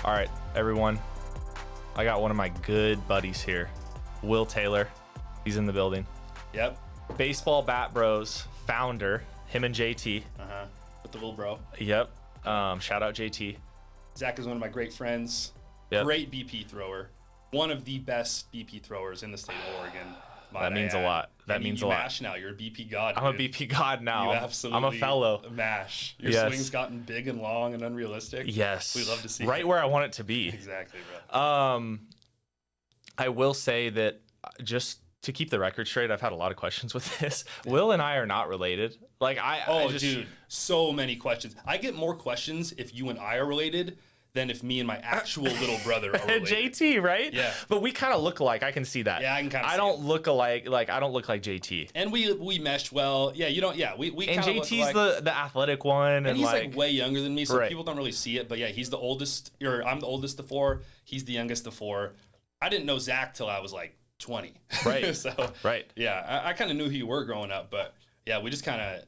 All right, everyone. I got one of my good buddies here, Will Taylor. He's in the building. Yep. Baseball Bat Bros founder, him and JT. With the little bro. Yep. Shout out JT. Zach is one of my great friends. Yep. Great BP thrower. One of the best BP throwers in the state of Oregon. That means a lot. That means a lot. Mash now. You're a BP god. I'm a dude. BP god now. You absolutely I'm a fellow. Mash. Your Yes. swing's gotten big and long and unrealistic. Yes. We love to see right it. where I want it to be. Exactly, bro. I will say that just to keep the record straight, I've had a lot of questions with this. Will and I are not related. Like Dude, so many questions. I get more questions if you and I are related than if me and my actual little brother are related. JT, right? Yeah. But we kind of look alike. I can see that. Yeah, I can kinda I see don't look alike. Like I don't look like JT. And we mesh well. Yeah, you don't. Yeah, we And kind of JT's look alike. the athletic one, And he's like way younger than me, so Right. people don't really see it. But yeah, he's the oldest. Or I'm the oldest of four. He's the youngest of four. I didn't know Zach till I was like 20. Right. So right. yeah, I kind of knew who you were growing up, but yeah, we just kind of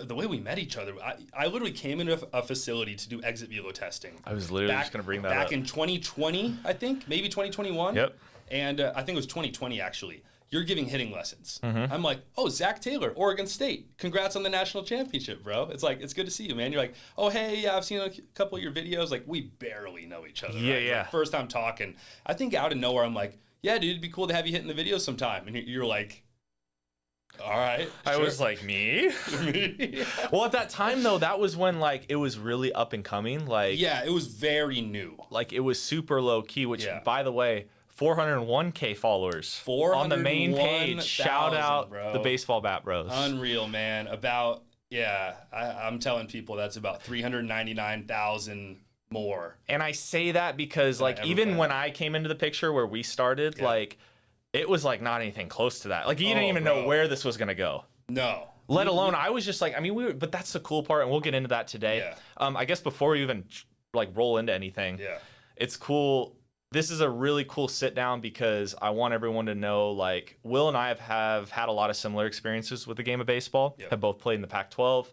the way we met each other. I literally came into a facility to do exit velo testing. I was literally just gonna bring that back up. in 2020, I think, maybe 2021. Yep. And I think it was 2020 actually. You're giving hitting lessons. Mm-hmm. I'm like, oh, Zach Taylor, Oregon State. Congrats on the national championship, bro. It's like, it's good to see you, man. You're like, oh, hey, yeah, I've seen a couple of your videos. Like, we barely know each other. Yeah, right? yeah. Like, first time talking. I think out of nowhere, I'm like, yeah, dude, it'd be cool to have you hit in the videos sometime. And you're like, all right. I sure." was like, me? Well, at that time though, that was when like it was really up and coming. Like Yeah, it was very new. like it was super low key. Which, Yeah. by the way, 401k followers on the main page. Shout 401,000, out bro. the Baseball Bat Bros. Unreal, man. I'm telling people that's about 399,000 more. And I say that because like ever even planned. when I came into the picture where we started, Yeah. like it was like not anything close to that. Like you didn't even know bro. where this was gonna go. No. Let alone, I was just like, I mean, but that's the cool part, and we'll get into that today. Yeah. I guess before we even like roll into anything, Yeah. it's cool. This is a really cool sit down because I want everyone to know, like, Will and I have had a lot of similar experiences with the game of baseball. Yep. Have both played in the Pac-12.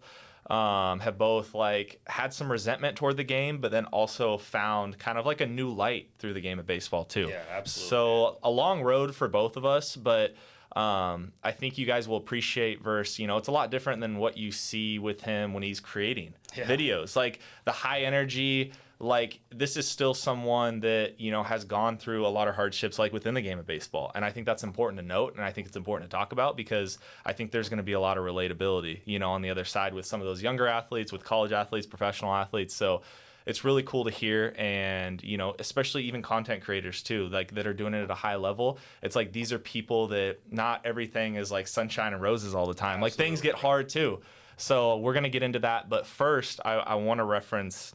Have both like had some resentment toward the game, but then also found kind of like a new light through the game of baseball too. Yeah, absolutely. So a long road for both of us, but I think you guys will appreciate verse, it's a lot different than what you see with him when he's creating videos. Like the high energy, like this is still someone that, has gone through a lot of hardships like within the game of baseball. And I think that's important to note. And I think it's important to talk about because I think there's going to be a lot of relatability, on the other side with some of those younger athletes, with college athletes, professional athletes. So it's really cool to hear. And, especially even content creators too, like that are doing it at a high level. It's like, these are people that not everything is like sunshine and roses all the time. Like things get hard too. So we're going to get into that. But first I want to reference,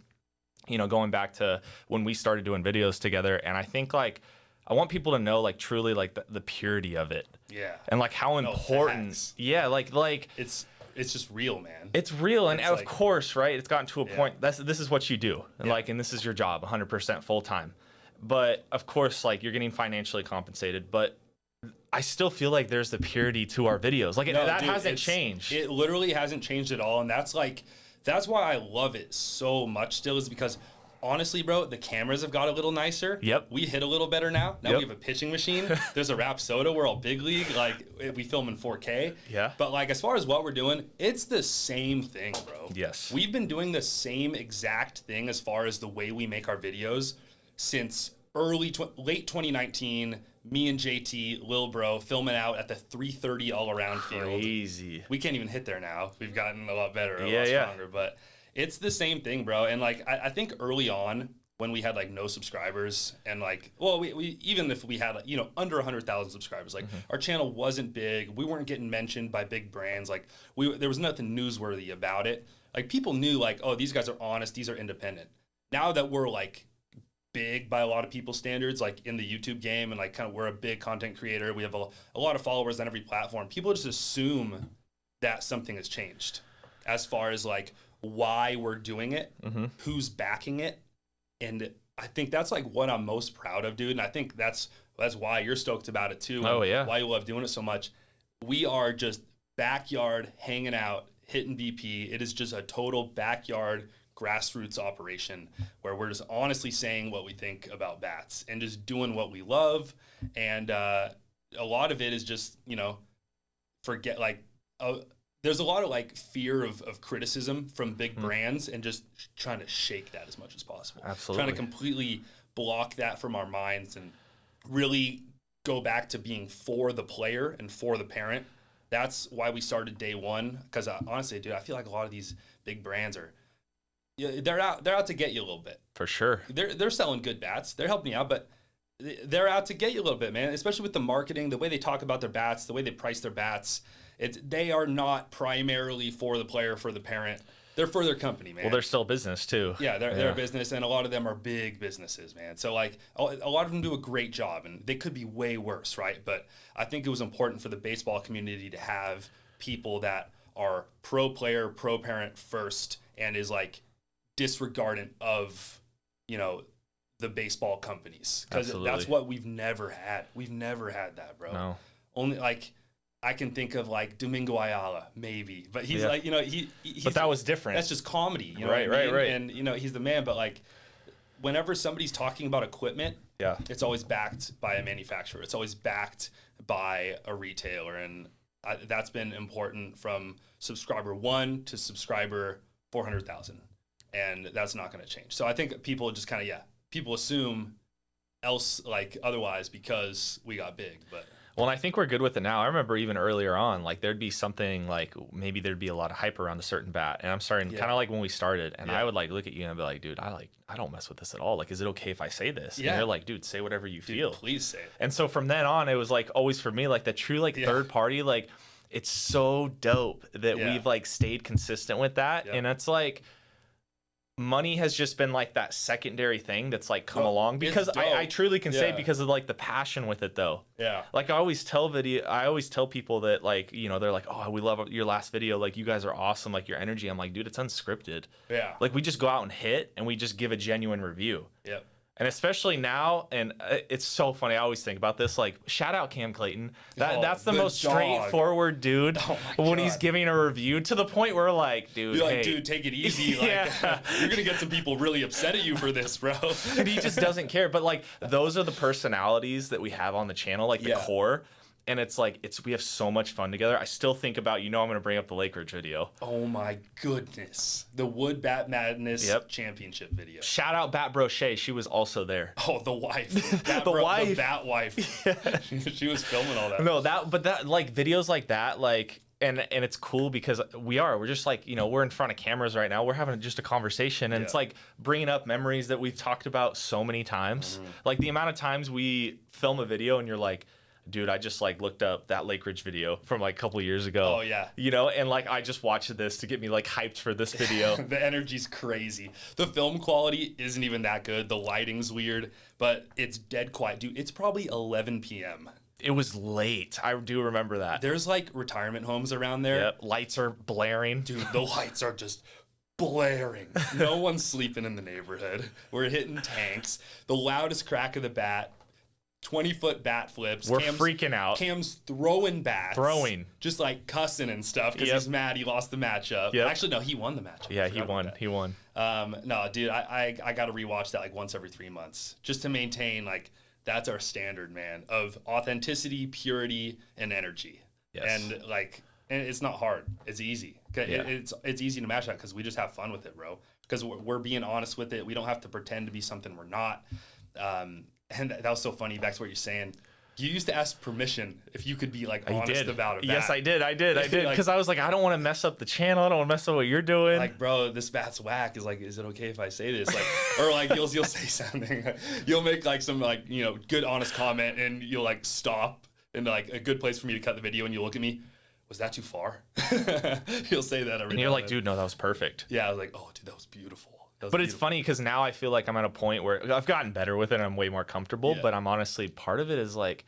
going back to when we started doing videos together. And I think like, I want people to know like truly like the purity of it. Yeah. And like how important. facts. Yeah. Like It's just real, man. it's real. And It's of like- course, right. It's gotten to a Yeah. point this is what you do. And Yeah. and this is your job 100% full time. But of course, like you're getting financially compensated, but I still feel like there's the purity to our videos. Like No, that dude, hasn't it's- changed. It literally hasn't changed at all. And that's why I love it so much still, is because honestly, bro, the cameras have got a little nicer. Yep. We hit a little better now. Now Yep. we have a pitching machine. There's a Rapsodo. We're all big league. Like we film in 4K. Yeah. But like as far as what we're doing, it's the same thing, bro. Yes. We've been doing the same exact thing as far as the way we make our videos since late 2019. Me and JT, Lil Bro, filming out at the 330 all around field. Crazy. We can't even hit there now. We've gotten a lot better, a Yeah, lot yeah. stronger. But it's the same thing, bro. And like I think early on when we had like no subscribers and like, well, we even if we had like, under 100,000 subscribers, like our channel wasn't big. We weren't getting mentioned by big brands. Like there was nothing newsworthy about it. Like people knew like, oh, these guys are honest. These are independent. Now that we're like big by a lot of people's standards, like in the YouTube game, and like kind of we're a big content creator. We have a lot of followers on every platform. People just assume that something has changed as far as like why we're doing it, who's backing it. And I think that's like what I'm most proud of, dude. And I think that's why you're stoked about it too. Oh, yeah. Why you love doing it so much. We are just backyard hanging out, hitting BP. It is just a total backyard grassroots operation where we're just honestly saying what we think about bats and just doing what we love. And a lot of it is just, you know, forget like, there's a lot of like fear of criticism from big brands and just trying to shake that as much as possible. Absolutely. Trying to completely block that from our minds and really go back to being for the player and for the parent. That's why we started day one. Because honestly, dude, I feel like a lot of these big brands they're out to get you a little bit. For sure. They're selling good bats. They're helping you out, but they're out to get you a little bit, man. Especially with the marketing, the way they talk about their bats, the way they price their bats. They are not primarily for the player, for the parent. They're for their company, man. Well, they're still business too. Yeah, they're a business, and a lot of them are big businesses, man. So like a lot of them do a great job, and they could be way worse, right? But I think it was important for the baseball community to have people that are pro player, pro parent first, and is like disregardant of, you know, the baseball companies, because that's what we've never had. We've never had that, bro. No. Only like I can think of like Domingo Ayala, maybe, but he's like, you know, he's, but that was different. That's just comedy, you know, right. And you know, he's the man. But like, whenever somebody's talking about equipment, it's always backed by a manufacturer. It's always backed by a retailer, and that's been important from subscriber 1 to subscriber 400,000, and that's not going to change. So I think people just kind of people assume otherwise because we got big, but. Well, and I think we're good with it now. I remember even earlier on, like there'd be something like maybe there'd be a lot of hype around a certain bat, and I'm starting kind of like when we started, and I would like look at you and I'd be like, dude, I don't mess with this at all. Like, is it okay if I say this? And you're like, dude, say whatever you feel. Please say it. And so from then on, it was like always for me, like the true like third party, like it's so dope that we've like stayed consistent with that, and it's like. Money has just been like that secondary thing that's like come along, because I truly can say because of like the passion with it though. Yeah. Like I always tell people that like, you know, they're like, oh, we love your last video. Like you guys are awesome. Like your energy. I'm like, dude, it's unscripted. Yeah. Like we just go out and hit and we just give a genuine review. Yep. And especially now, and it's so funny, I always think about this, like, shout out Cam Clayton. That's the most straightforward dude when he's giving a review, to the point where, like, dude, you're like, dude, take it easy. Like, you're going to get some people really upset at you for this, bro. Dude, he just doesn't care. But, like, those are the personalities that we have on the channel, like, the core. And it's like, we have so much fun together. I still think about, you know, I'm going to bring up the Lake Ridge video. Oh my goodness. The Wood Bat Madness championship video. Shout out Bat Brochet. She was also there. Oh, the wife. The Bat wife. Yeah. She was filming all that. No, that like videos like that, like, and it's cool because we're just like, you know, we're in front of cameras right now. We're having just a conversation, and it's like bringing up memories that we've talked about so many times. Like the amount of times we film a video and you're like, dude, I just like looked up that Lake Ridge video from like a couple years ago. Oh yeah. You know, and like I just watched this to get me like hyped for this video. The energy's crazy. The film quality isn't even that good. The lighting's weird, but it's dead quiet. Dude, it's probably 11 p.m. It was late. I do remember that. There's like retirement homes around there. Yep. Lights are blaring. Dude, the lights are just blaring. No one's sleeping in the neighborhood. We're hitting tanks. The loudest crack of the bat. 20-foot bat flips. We're freaking out. Cam's throwing bats. Just like cussing and stuff because he's mad he lost the matchup. Actually, no, he won the matchup. Yeah, he won. No, dude, I got to rewatch that like once every 3 months just to maintain like that's our standard, man, of authenticity, purity, and energy. Yes. And like, and it's not hard. It's easy. It's easy to match that because we just have fun with it, bro. Because we're being honest with it. We don't have to pretend to be something we're not. And that was so funny. Back to what you're saying. You used to ask permission if you could be like honest about it. Yes, I did. Because I was like, I don't want to mess up the channel. I don't want to mess up what you're doing. Like, bro, this bat's whack. Is like, is it okay if I say this? Like, or like you'll say something. You'll make like some like, you know, good honest comment, and you'll like stop in like a good place for me to cut the video, and you look at me. Was that too far? You'll say that every time. And you're like, dude, no, that was perfect. Yeah, I was like, oh, dude, that was beautiful. But it's funny because now I feel like I'm at a point where I've gotten better with it and I'm way more comfortable. But I'm honestly, part of it is like,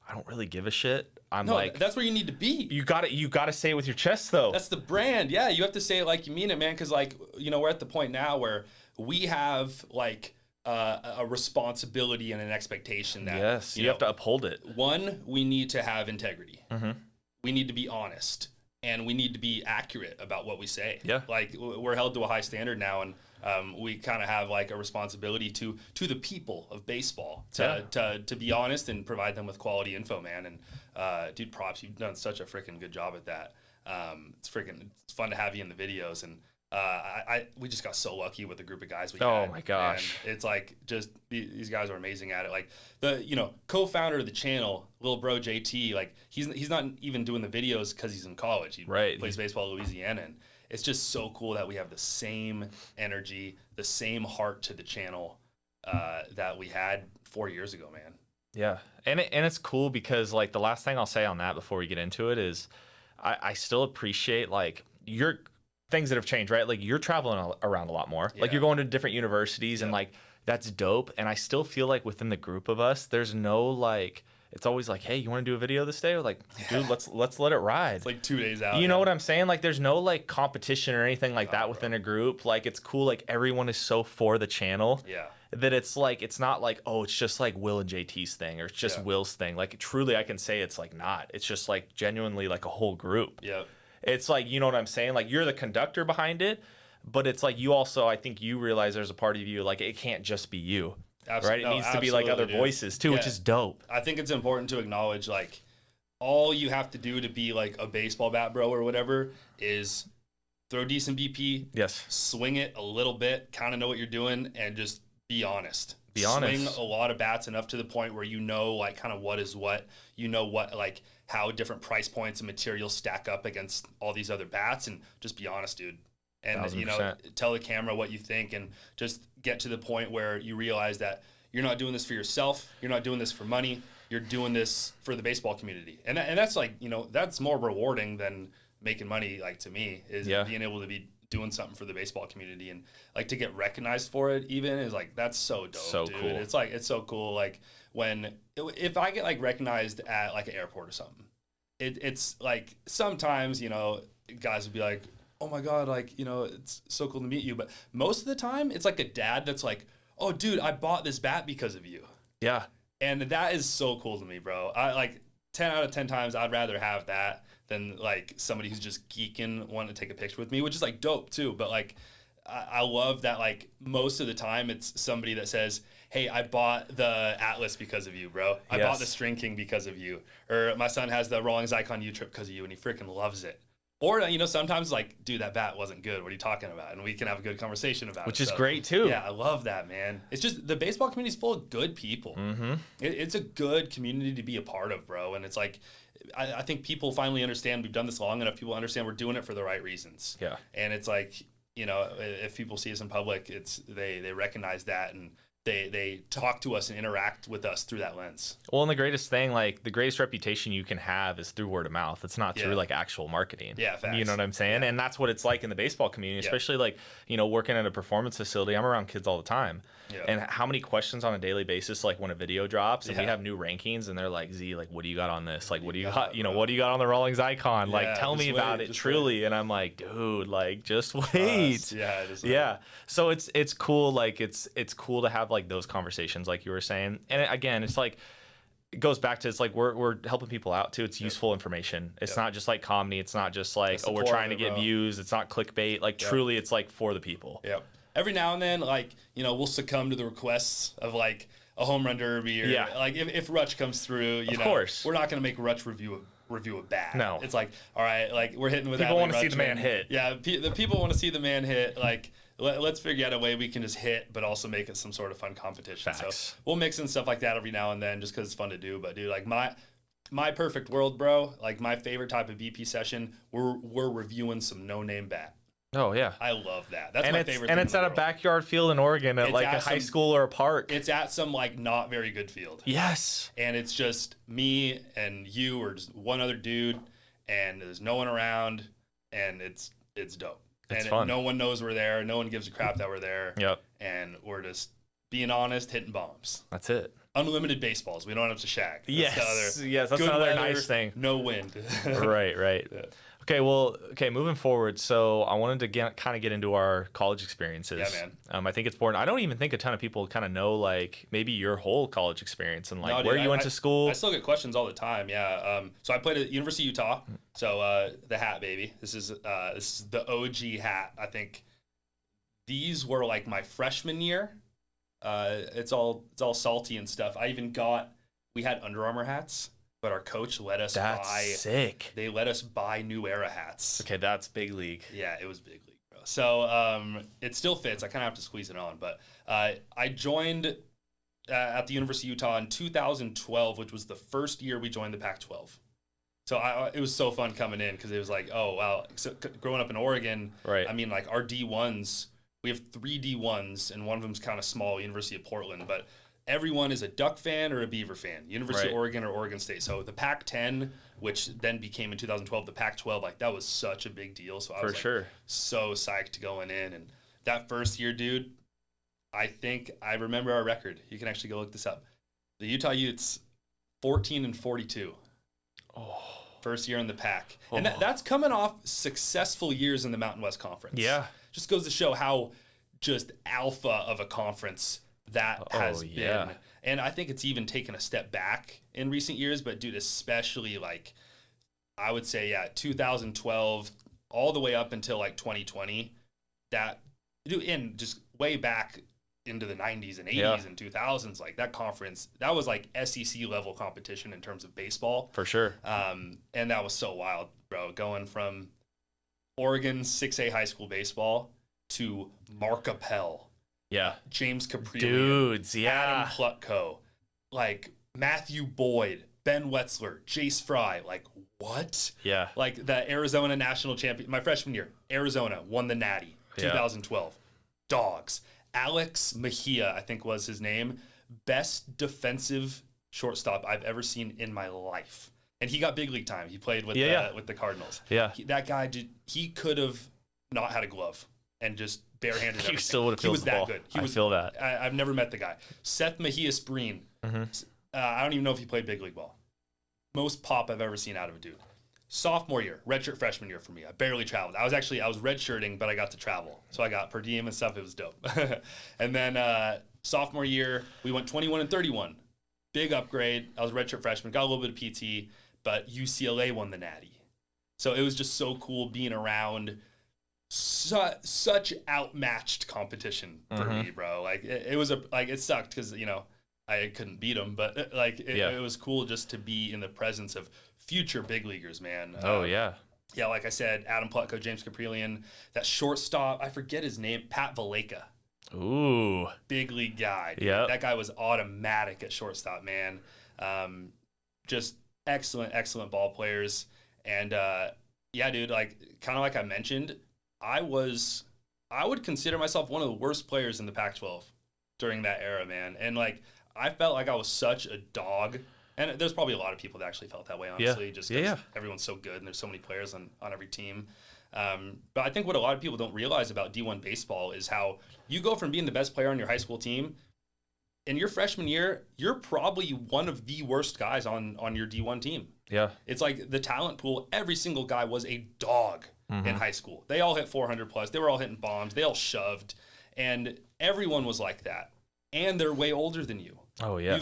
I don't really give a shit. That's where you need to be. You gotta say it with your chest though. That's the brand. Yeah, you have to say it like you mean it, man. Because like, you know, we're at the point now where we have like a responsibility and an expectation that you have to uphold it. One, we need to have integrity. Mm-hmm. We need to be honest, and we need to be accurate about what we say. Yeah, like we're held to a high standard now, and we kind of have like a responsibility to the people of baseball to be honest and provide them with quality info, man. And dude, props, you've done such a freaking good job at that. It's fun to have you in the videos, and we just got so lucky with the group of guys we had. Oh my gosh. And it's like, just these guys are amazing at it. Like the, co-founder of the channel, little bro JT, like he's not even doing the videos because he's in college. He plays baseball in Louisiana, and it's just so cool that we have the same energy, the same heart to the channel that we had 4 years ago, man. Yeah. And it's cool because like the last thing I'll say on that before we get into it is I still appreciate like your things that have changed, right? Like you're traveling around a lot more. Like you're going to different universities and like that's dope. And I still feel like within the group of us, there's no like, it's always like, hey, you want to do a video this day? We're like, dude, let's let it ride. It's like 2 days out. You know what I'm saying? Like there's no like competition or anything like that within a group. Like it's cool. Like everyone is so for the channel. Yeah. That it's like, it's not like, oh, it's just like Will and JT's thing or it's just Will's thing. Like truly I can say it's like not. It's just like genuinely like a whole group. Yep. It's like, you know what I'm saying? Like you're the conductor behind it, but it's like you also, I think you realize there's a part of you, like it can't just be you, right? It needs to be like other voices too, which is dope. I think it's important to acknowledge like all you have to do to be like a baseball bat bro or whatever is throw decent BP, swing it a little bit, kind of know what you're doing, and just be honest. Swing a lot of bats enough to the point where you know like kind of what is what, you know what like how different price points and materials stack up against all these other bats, and just be honest, dude. And 1,000%. Tell the camera what you think, and just get to the point where you realize that you're not doing this for yourself, you're not doing this for money, you're doing this for the baseball community. And that's like, that's more rewarding than making money, like to me, is being able to be doing something for the baseball community, and like to get recognized for it even is like, that's so dope, so dude. Cool. It's like, it's so cool. Like if I get like recognized at like an airport or something, it's like sometimes, guys would be like, oh my God, like, it's so cool to meet you. But most of the time it's like a dad that's like, oh dude, I bought this bat because of you. Yeah. And that is so cool to me, bro. I like 10 out of 10 times I'd rather have that than like somebody who's just geeking, wanting to take a picture with me, which is like dope too. But like, I love that like most of the time it's somebody that says, hey, I bought the Atlas because of you, bro. I bought the String King because of you. Or my son has the Rawlings Icon U-Trip because of you, and he freaking loves it. Or, sometimes like, dude, that bat wasn't good. What are you talking about? And we can have a good conversation about it. Which is great too. Yeah, I love that, man. It's just the baseball community is full of good people. Mm-hmm. It's a good community to be a part of, bro. And it's like, I think people finally understand we've done this long enough. People understand we're doing it for the right reasons. Yeah. And it's like, if people see us in public, they recognize that, and they talk to us and interact with us through that lens. Well, and the greatest thing, like the greatest reputation you can have is through word of mouth. It's not through like actual marketing. Yeah, facts. You know what I'm saying? Yeah. And that's what it's like in the baseball community, especially like, working at a performance facility. I'm around kids all the time. Yeah. And how many questions on a daily basis, like when a video drops and we have new rankings and they're like, Z, like, what do you got on this? Like, what do you got, what do you got on the Rawlings Icon? Like, tell me about it truly. Wait. And I'm like, dude, like, just wait. Yeah. So it's cool. Like, it's cool to have like those conversations, like you were saying. And again, it's like, it goes back to, it's like we're helping people out too. It's useful information. It's not just like comedy. It's not just like, we're trying to get views. It's not clickbait. Like truly, it's like for the people. Yep. Every now and then, like, we'll succumb to the requests of like a home run derby, or like if Rutch comes through, of course, we're not going to make Rutch review a bat. No, it's like, all right, like we're hitting with people want to see the man hit. Yeah, the people want to see the man hit. Like, let's figure out a way we can just hit, but also make it some sort of fun competition. Facts. So we'll mix in stuff like that every now and then, just because it's fun to do. But dude, like my perfect world, bro. Like my favorite type of BP session, we're reviewing some no-name bat. Oh yeah, I love that. That's my favorite. And it's at a backyard field in Oregon at like a high school or a park. It's at some like not very good field. Yes. And it's just me and you, or just one other dude, and there's no one around, and it's dope. It's and fun. No one knows we're there. No one gives a crap that we're there. Yep. And we're just being honest, hitting bombs. That's it. Unlimited baseballs. We don't have to shag. That's another weather, nice thing. No wind. Right. Yeah. Okay, moving forward. So I wanted to kind of get into our college experiences. Yeah, man. I think it's important. I don't even think a ton of people kind of know like maybe your whole college experience and like where you went to school. I still get questions all the time. Yeah. So I played at University of Utah. So the hat, baby. This is the OG hat. I think these were like my freshman year. It's all salty and stuff. We had Under Armour hats, but our coach let us sick. They let us buy New Era hats. Okay, that's big league. Yeah, it was big league, bro. So it still fits. I kind of have to squeeze it on, but I joined at the University of Utah in 2012, which was the first year we joined the Pac-12. So it was so fun coming in because it was like, oh, wow. So growing up in Oregon, right. I mean, like our D1s, we have 3 D1s, and one of them's kind of small, University of Portland, but everyone is a Duck fan or a Beaver fan, University of Oregon or Oregon State. So the Pac-10, which then became in 2012 the Pac-12, like that was such a big deal. So I was so psyched going in. And that first year, dude, I remember our record. You can actually go look this up. The Utah Utes, 14-42. Oh. First year in the Pac. And that's coming off successful years in the Mountain West Conference. Yeah. Just goes to show how just alpha of a conference that has been. And I think it's even taken a step back in recent years, but dude, especially like, I would say, 2012 all the way up until like 2020, and just way back into the 90s and 80s and 2000s, like that conference, that was like SEC level competition in terms of baseball. For sure. And that was so wild, bro, going from Oregon 6A high school baseball to Mark Appel. Yeah. James Caprillion. Dudes, Adam Plutko. Like Matthew Boyd, Ben Wetzler, Jace Fry. Like, what? Yeah. Like the Arizona national champion. My freshman year, Arizona won the Natty, 2012. Dogs. Alex Mejia, I think was his name. Best defensive shortstop I've ever seen in my life. And he got big league time. He played with the Cardinals. Yeah. That guy, he could have not had a glove and just barehanded everything. He still would have filled the ball. He was that good. I feel that. I've never met the guy. Seth Mejia Spreen. Mm-hmm. I don't even know if he played big league ball. Most pop I've ever seen out of a dude. Sophomore year, redshirt freshman year for me. I barely traveled. I was redshirting, but I got to travel. So I got per diem and stuff. It was dope. And then sophomore year, we went 21-31. Big upgrade. I was redshirt freshman. Got a little bit of PT, but UCLA won the Natty. So it was just so cool being around such outmatched competition for me, bro. Like it was it sucked because I couldn't beat them, but it was cool just to be in the presence of future big leaguers, man. Yeah, like I said, Adam Plutko, James Caprillion, that shortstop, I forget his name, Pat Valleca. Ooh, big league guy. Yeah, that guy was automatic at shortstop, man. Just excellent ball players, and dude, like kind of like I mentioned, I would consider myself one of the worst players in the Pac-12 during that era, man. And like I felt like I was such a dog. And there's probably a lot of people that actually felt that way, honestly, just because everyone's so good and there's so many players on every team. But I think what a lot of people don't realize about D1 baseball is how you go from being the best player on your high school team. In your freshman year, you're probably one of the worst guys on your D1 team. Yeah. It's like the talent pool, every single guy was a dog in high school. They all hit 400 plus. They were all hitting bombs. They all shoved. And everyone was like that. And they're way older than you. Oh yeah.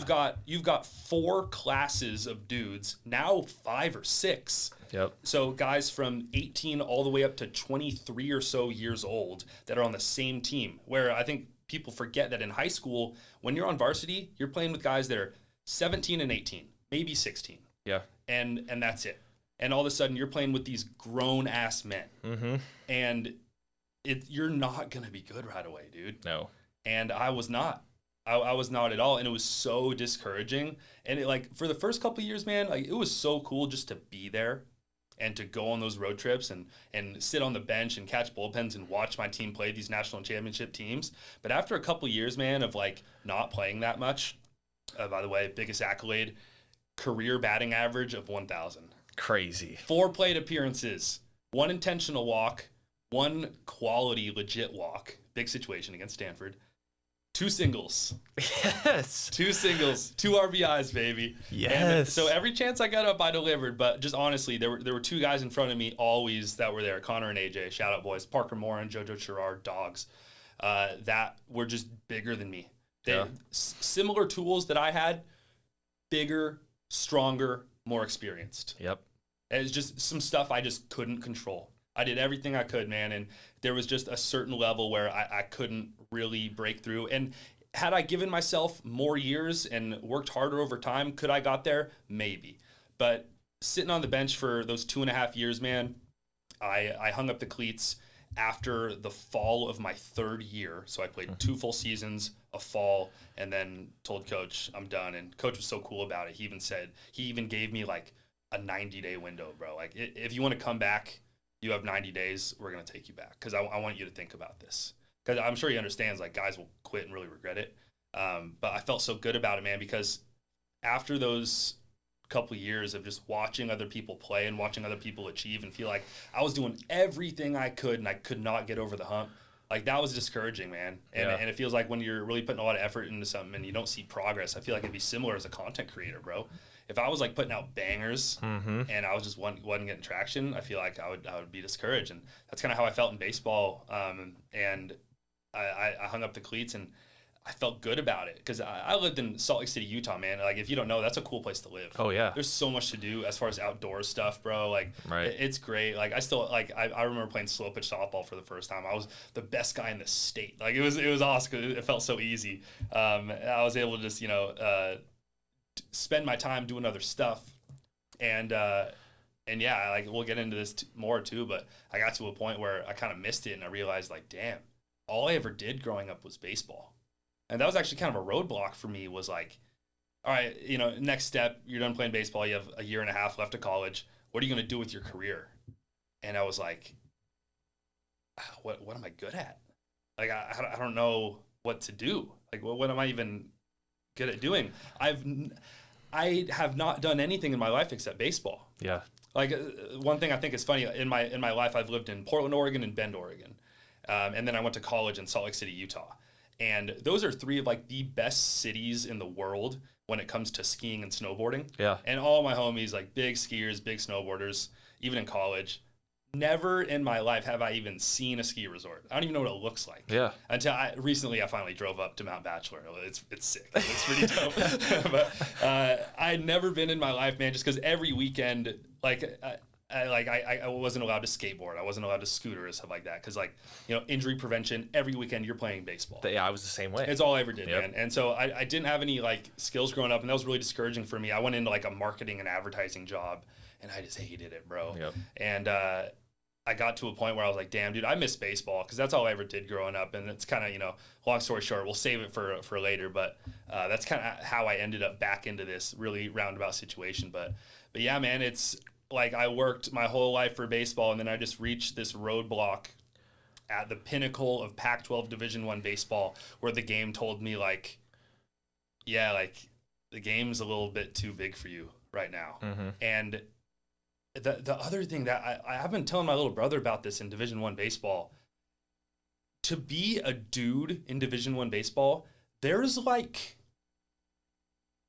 You've got 4 classes of dudes, now 5 or 6. Yep. So guys from 18 all the way up to 23 or so years old that are on the same team. Where I think people forget that in high school, when you're on varsity, you're playing with guys that are 17 and 18, maybe 16. Yeah. And that's it. And all of a sudden you're playing with these grown ass men. Mm-hmm. And you're not gonna be good right away, dude. No. And I was not. I was not at all, and it was so discouraging. And it, like, for the first couple of years, man, like it was so cool just to be there and to go on those road trips and sit on the bench and catch bullpens and watch my team play these national championship teams. But after a couple of years, man, of like not playing that much, by the way, biggest accolade, career batting average of 1,000. Crazy. 4 plate appearances, 1 intentional walk, 1 quality legit walk. Big situation against Stanford. 2 singles. Yes. 2 singles. 2 RBIs, baby. Yes. And so every chance I got up, I delivered. But just honestly, there were 2 guys in front of me always that were there. Connor and AJ. Shout out, boys. Parker Moore and JoJo Chirard, dogs. That were just bigger than me. Similar tools that I had, bigger, stronger, more experienced. Yep. And it's just some stuff I just couldn't control. I did everything I could, man. And there was just a certain level where I couldn't really break through. And had I given myself more years and worked harder over time, could I got there? Maybe. But sitting on the bench for those 2.5 years, man, I hung up the cleats after the fall of my 3rd year. So I played 2 full seasons, a fall, and then told coach I'm done. And coach was so cool about it. He even gave me like a 90-day window, bro. Like, if you want to come back, you have 90 days. We're going to take you back because I want you to think about this. Because I'm sure he understands, like, guys will quit and really regret it. But I felt so good about it, man, because after those couple years of just watching other people play and watching other people achieve and feel like I was doing everything I could and I could not get over the hump, like, that was discouraging, man. And it feels like when you're really putting a lot of effort into something and you don't see progress, I feel like it'd be similar as a content creator, bro. If I was like putting out bangers and I was just wasn't getting traction, I feel like I would be discouraged. And that's kind of how I felt in baseball. And I hung up the cleats and I felt good about it because I lived in Salt Lake City, Utah, man. Like, if you don't know, that's a cool place to live. Oh, yeah. There's so much to do as far as outdoor stuff, bro. Like, it's great. Like, I remember playing slow pitch softball for the first time. I was the best guy in the state. Like, it was awesome. It felt so easy. I was able to just, spend my time doing other stuff. And yeah, like, we'll get into this more too, but I got to a point where I kind of missed it and I realized, like, damn, all I ever did growing up was baseball. And that was actually kind of a roadblock for me, was like, all right, next step, you're done playing baseball. You have a 1.5 years left of college. What are you going to do with your career? And I was like, what am I good at? Like, I don't know what to do. Like, what am I even good at doing? I have not done anything in my life except baseball. Yeah. Like, one thing I think is funny, in my life, I've lived in Portland, Oregon and Bend, Oregon. And then I went to college in Salt Lake City, Utah. And those are 3 of like the best cities in the world when it comes to skiing and snowboarding. Yeah. And all my homies, like, big skiers, big snowboarders, even in college. Never in my life have I even seen a ski resort. I don't even know what it looks like. Yeah. Until recently I finally drove up to Mount Bachelor. It's sick. It's pretty dope. But I'd never been in my life, man, just because every weekend, like, I wasn't allowed to skateboard. I wasn't allowed to scooter and stuff like that. Because, like, injury prevention, every weekend you're playing baseball. Yeah, I was the same way. It's all I ever did, man. And so I didn't have any, like, skills growing up, and that was really discouraging for me. I went into, like, a marketing and advertising job, and I just hated it, bro. Yep. And I got to a point where I was like, damn, dude, I miss baseball, because that's all I ever did growing up. And it's kind of, long story short, we'll save it for later. But that's kind of how I ended up back into this really roundabout situation. But yeah, man, it's like I worked my whole life for baseball, and then I just reached this roadblock at the pinnacle of Pac-12 Division I baseball, where the game told me, like, yeah, like, the game's a little bit too big for you right now. And the other thing that I've been telling my little brother about this in Division I baseball, to be a dude in Division I baseball, there's like,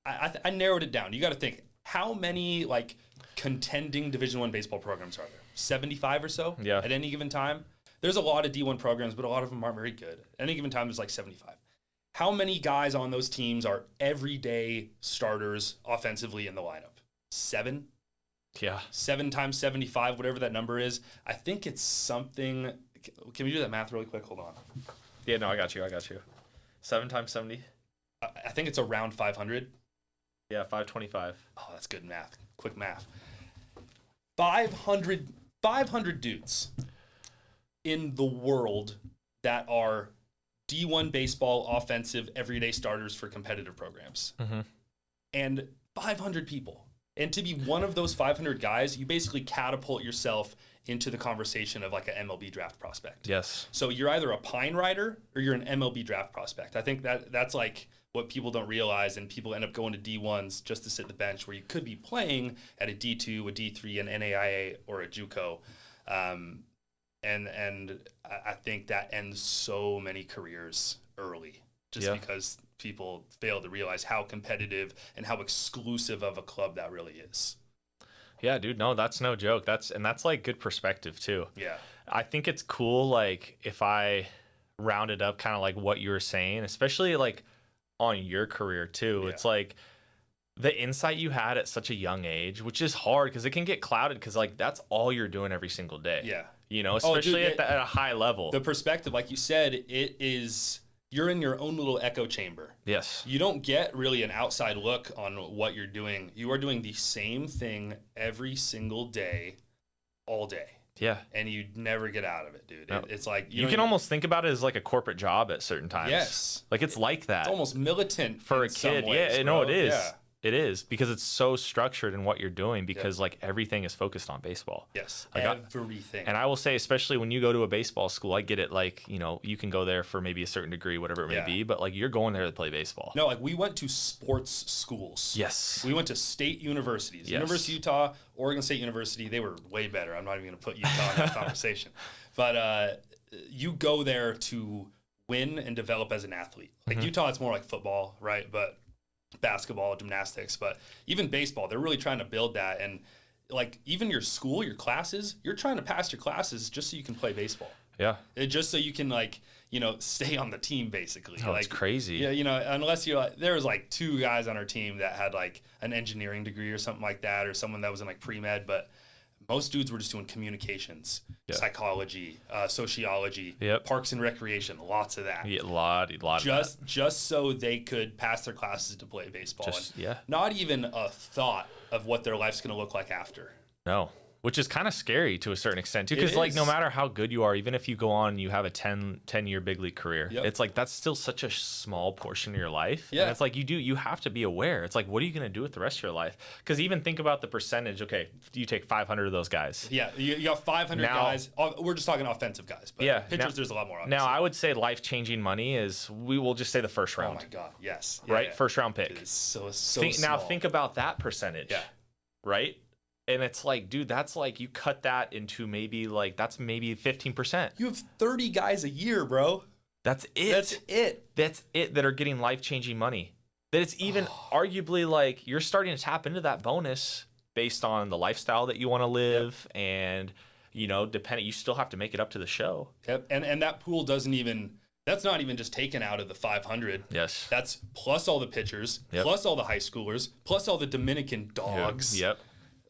I narrowed it down. You got to think, how many, like, contending Division I baseball programs are there? 75 or so at any given time? There's a lot of D1 programs, but a lot of them aren't very good. At any given time, there's like 75. How many guys on those teams are everyday starters offensively in the lineup? 7? Yeah. 7 times 75, whatever that number is. I think it's something. Can we do that math really quick? Hold on. Yeah, no, I got you. 7 times 70? I think it's around 500. Yeah, 525. Oh, that's good math. Quick math. 500 dudes in the world that are D1 baseball offensive everyday starters for competitive programs. And 500 people. And to be one of those 500 guys, you basically catapult yourself into the conversation of like an MLB draft prospect. Yes. So you're either a pine rider or you're an MLB draft prospect. I think that's like what people don't realize, and people end up going to D1s just to sit the bench, where you could be playing at a D2, a D3, an NAIA, or a JUCO. And I think that ends so many careers early, just because people fail to realize how competitive and how exclusive of a club that really is. Yeah, dude, no, that's no joke. That's like good perspective too. Yeah. I think it's cool, like, if I rounded up kind of like what you were saying, especially like on your career too. It's like the insight you had at such a young age, which is hard because it can get clouded because, like, that's all you're doing every single day. Yeah. you know, especially dude, at a high level. The perspective, like you said, it is, you're in your own little echo chamber. Yes. You don't get really an outside look on what you're doing. You are doing the same thing every single day, all day. Yeah. And you never get out of it, dude. No. It's like you can almost think about it as like a corporate job at certain times. Yes. Like it's like that. It's almost militant for in a some kid. ways, Yeah, bro. no, it is. Yeah. It is because it's so structured in what you're doing because like everything is focused on baseball. Yes, like everything. And I will say, especially when you go to a baseball school, I get it. Like, you know, you can go there for maybe a certain degree, whatever it may be, but like you're going there to play baseball. No, like we went to sports schools. Yes. We went to state universities. Yes. University of Utah, Oregon State University, they were way better. I'm not even going to put Utah in that conversation. But you go there to win and develop as an athlete. Like Utah, it's more like football, right? But basketball, gymnastics, but even baseball, they're really trying to build that. And like even your school, your classes, you're trying to pass your classes just so you can play baseball. Yeah. Just so you can like, you know, stay on the team basically. Oh, like, it's crazy. Yeah, you know, unless you're like, there was like 2 guys on our team that had like an engineering degree or something like that, or someone that was in like pre-med, but most dudes were just doing communications, psychology, sociology, parks and recreation, lots of that. Yeah, a lot of that. Just so they could pass their classes to play baseball. Not even a thought of what their life's going to look like after. No. Which is kind of scary to a certain extent too, because like no matter how good you are, even if you go on and you have a 10-year big league career, it's like that's still such a small portion of your life. Yeah. And it's like you have to be aware. It's like, what are you going to do with the rest of your life? Because even think about the percentage. Okay, you take 500 of those guys. Yeah, you got 500 guys. We're just talking offensive guys. But pitchers, there's a lot more. Obviously. Now, I would say life-changing money is, we will just say the first round. Oh my God, yes. Right, first round pick. It's so small. Now think about that percentage. Yeah. Right. And it's like, dude, that's like you cut that into maybe like that's maybe 15%. You have 30 guys a year, bro. That's it. That's it that are getting life-changing money. That it's even arguably like you're starting to tap into that bonus based on the lifestyle that you want to live and, you know, you still have to make it up to the show. Yep. And that pool doesn't even, that's not even just taken out of the 500. Yes. That's plus all the pitchers, plus all the high schoolers, plus all the Dominican dogs. Yep.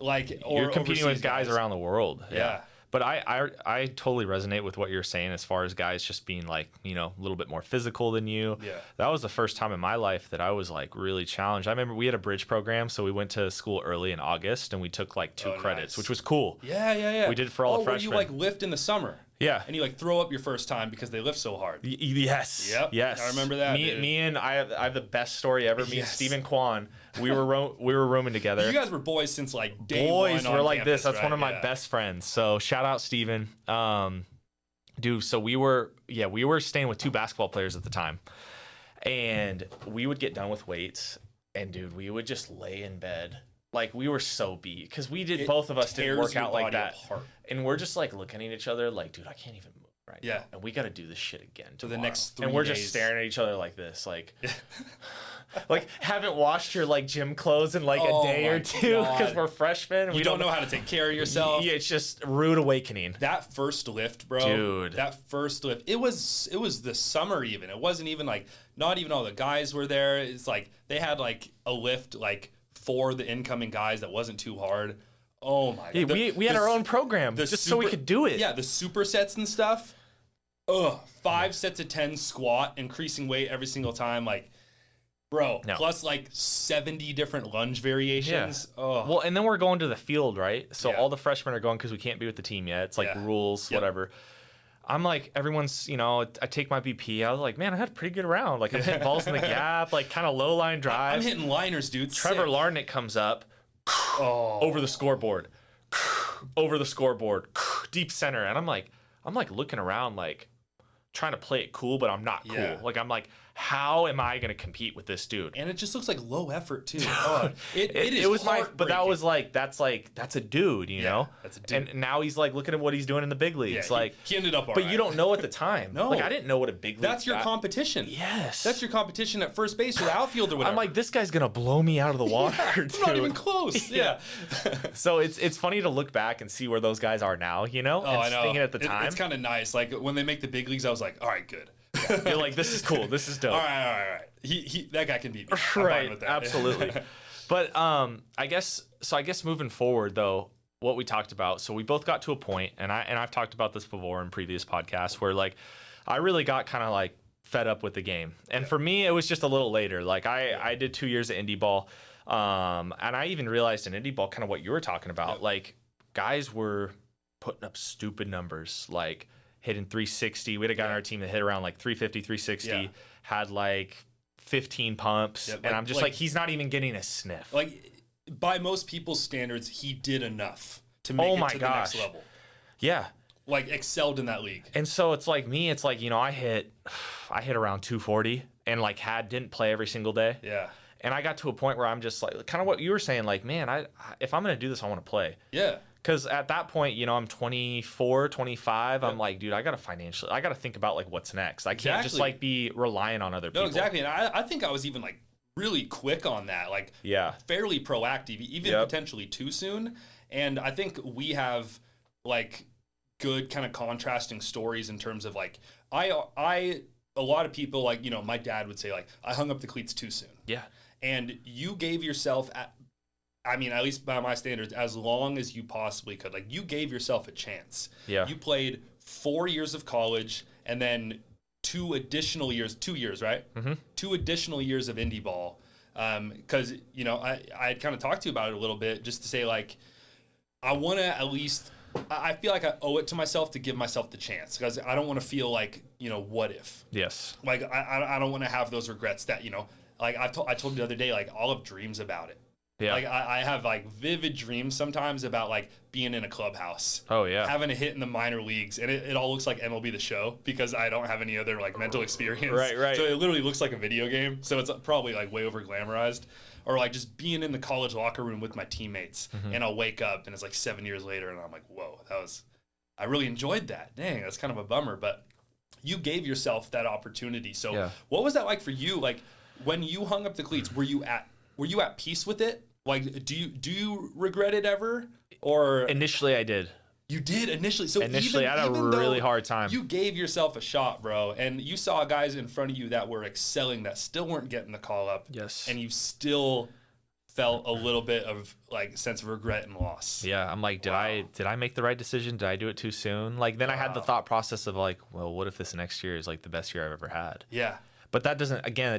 Like you're competing with guys around the world. Yeah. But I totally resonate with what you're saying as far as guys just being like, you know, a little bit more physical than you. Yeah. That was the first time in my life that I was like really challenged. I remember we had a bridge program, so we went to school early in August and we took like 2 credits, which was cool. Yeah. We did it for all the freshmen. Where you like lift in the summer. Yeah. And you like throw up your first time because they lift so hard. Yes. Yep. Yes. I remember that. Me and I have the best story ever. Me and Stephen Kwan, we were rooming together. You guys were boys since like day boys one. Were like campus, this. That's one of my best friends. So shout out Stephen. Dude, so we were staying with 2 basketball players at the time. And we would get done with weights and dude, we would just lay in bed. Like we were so beat because both of us didn't work out like that. Apart. And we're just like looking at each other like, dude, I can't even move right now. And we got to do this shit again for the next 3 days. And we're days. Just staring at each other like this, like, like haven't washed your like gym clothes in like a day or 2 because we're freshmen. And we don't know how to take care of yourself. Yeah, it's just rude awakening. That first lift, bro. Dude. That first lift. It was the summer even. It wasn't even like, not even all the guys were there. It's like they had like a lift like for the incoming guys that wasn't too hard. Oh my God. We had our own program just so we could do it. Yeah, the supersets and stuff. 5 sets of 10 squat, increasing weight every single time. Like, bro, plus like 70 different lunge variations. Yeah. Well, and then we're going to the field, right? So all the freshmen are going because we can't be with the team yet. It's like rules, whatever. I'm like, everyone's, you know, I take my BP. I was like, man, I had a pretty good round. Like, I'm hitting balls in the gap, like kind of low line drives. I'm hitting liners, dude. Trevor Larnach comes up over the scoreboard, deep center. And I'm like looking around, like trying to play it cool, but I'm not cool. Yeah. Like, I'm like, how am I going to compete with this dude? And it just looks like low effort too. It was but that was like, that's a dude, you know? That's a dude. And now he's like, looking at what he's doing in the big leagues. Yeah, like he ended up all But right. you don't know at the time. No. Like, I didn't know what a big league That's your competition. Yes. That's your competition at first base or the outfield or whatever. I'm like, this guy's going to blow me out of the water, dude. Not even close. Yeah. So it's funny to look back and see where those guys are now, you know? Oh, I know. Thinking at the time. It's kind of nice. Like, when they make the big leagues, I was like, all right, good. You're like, this is cool. This is dope. All right. That guy can beat me. I'm right. fine with that. Absolutely. But I guess moving forward though, what we talked about. So we both got to a point, and I've talked about this before in previous podcasts, where like I really got kind of like fed up with the game. And for me, it was just a little later. Like I did 2 years of indie ball, and I even realized in indie ball kind of what you were talking about. Like guys were putting up stupid numbers, like hitting 360. We had a guy on our team that hit around like 350, 360, had like 15 pumps, and I'm just like, he's not even getting a sniff. Like, by most people's standards, he did enough to make it to the next level. Yeah. Like, excelled in that league. And so it's like me, it's like, you know, I hit around 240 and like didn't play every single day. Yeah. And I got to a point where I'm just like, kind of what you were saying, like, man, if I'm going to do this, I want to play. Yeah. Because at that point, you know, I'm 24, 25. I'm like, dude, I got to think about like what's next. I can't just like be relying on other people. No, exactly. And I think I was even like really quick on that, like fairly proactive, even potentially too soon. And I think we have like good kind of contrasting stories in terms of like, a lot of people, like, you know, my dad would say like, I hung up the cleats too soon. Yeah. And you gave yourself, at least by my standards, as long as you possibly could. Like, you gave yourself a chance. Yeah. You played 4 years of college and then 2 additional years, 2 years, right? Mm-hmm. 2 additional years of indie ball. Because, you know, I had kind of talked to you about it a little bit, just to say, like, I want to at least, I feel like I owe it to myself to give myself the chance, because I don't want to feel like, you know, what if? Yes. Like, I don't want to have those regrets that, you know, like I told you the other day, like, I'll have dreams about it. Yeah. Like I have like vivid dreams sometimes about like being in a clubhouse. Oh yeah. Having a hit in the minor leagues, and it all looks like MLB The Show because I don't have any other like mental experience. Right. So it literally looks like a video game. So it's probably like way over glamorized. Or like just being in the college locker room with my teammates, and I'll wake up and it's like 7 years later, and I'm like, whoa, I really enjoyed that. Dang, that's kind of a bummer. But you gave yourself that opportunity. So what was that like for you? Like when you hung up the cleats, were you at peace with it? Like, do you regret it ever? Or initially I did. You did initially. So initially, I had a really hard time. You gave yourself a shot, bro, and you saw guys in front of you that were excelling that still weren't getting the call up. Yes. And you still felt a little bit of like sense of regret and loss. Yeah, I'm like, did I make the right decision? Did I do it too soon? Like then I had the thought process of like, well, what if this next year is like the best year I've ever had? Yeah. But it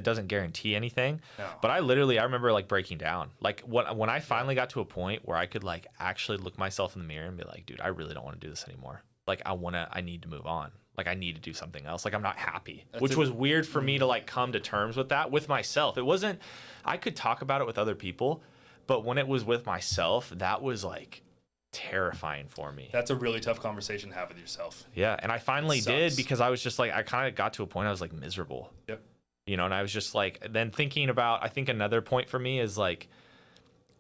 doesn't guarantee anything. No. But I remember like breaking down. Like when I finally got to a point where I could like actually look myself in the mirror and be like, dude, I really don't want to do this anymore. Like I need to move on. Like I need to do something else. Like I'm not happy, which was weird for me to like come to terms with that with myself. It wasn't, I could talk about it with other people, but when it was with myself, that was like terrifying for me. That's a really tough conversation to have with yourself. Yeah, and I finally did, because I was just like, I kind of got to a point I was like miserable. Yep. You know, and I was just like, then thinking about, I think another point for me is like,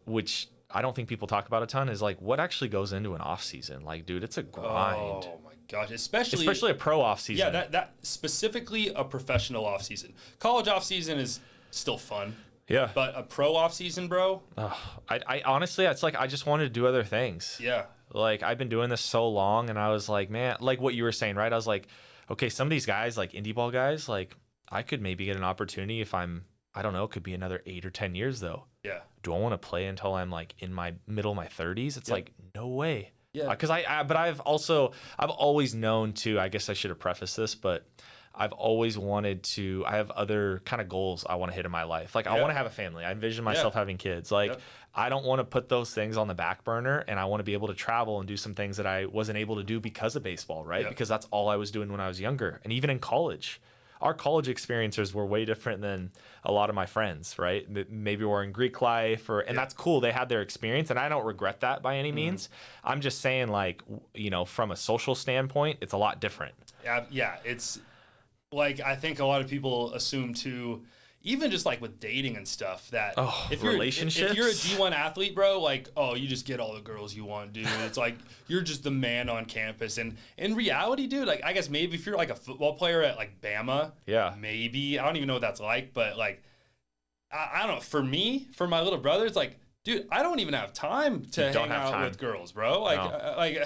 which I don't think people talk about a ton, is like what actually goes into an off season. Like, dude, it's a grind. Oh my gosh, especially a pro off season. Yeah, that specifically a professional off season. College off season is still fun. Yeah. But a pro off season, bro. I honestly, it's like I just wanted to do other things. Yeah. Like I've been doing this so long, and I was like, man, like what you were saying, right? I was like, okay, some of these guys, like indie ball guys, like I could maybe get an opportunity if I don't know, it could be another 8 or 10 years though. Yeah. Do I want to play until I'm like in my middle of my 30s? It's like, no way. Yeah. Because I've always known to, I guess I should have prefaced this, but I've always wanted to, I have other kind of goals I want to hit in my life. Like I want to have a family. I envision myself having kids. Like I don't want to put those things on the back burner, and I want to be able to travel and do some things that I wasn't able to do because of baseball, right? Because that's all I was doing when I was younger. And even in college, our college experiences were way different than a lot of my friends, right? Maybe we're in Greek life, and that's cool. They had their experience, and I don't regret that by any means. I'm just saying, like, you know, from a social standpoint, it's a lot different. Yeah, it's like I think a lot of people assume too, even just like with dating and stuff, that if you're a D1 athlete, bro, like, oh, you just get all the girls you want, dude. It's like you're just the man on campus. And in reality, dude, like I guess maybe if you're like a football player at like Bama, maybe, I don't even know what that's like, but like I don't know. For me, for my little brother, it's like, dude, I don't even have time to hang out with girls, bro. Like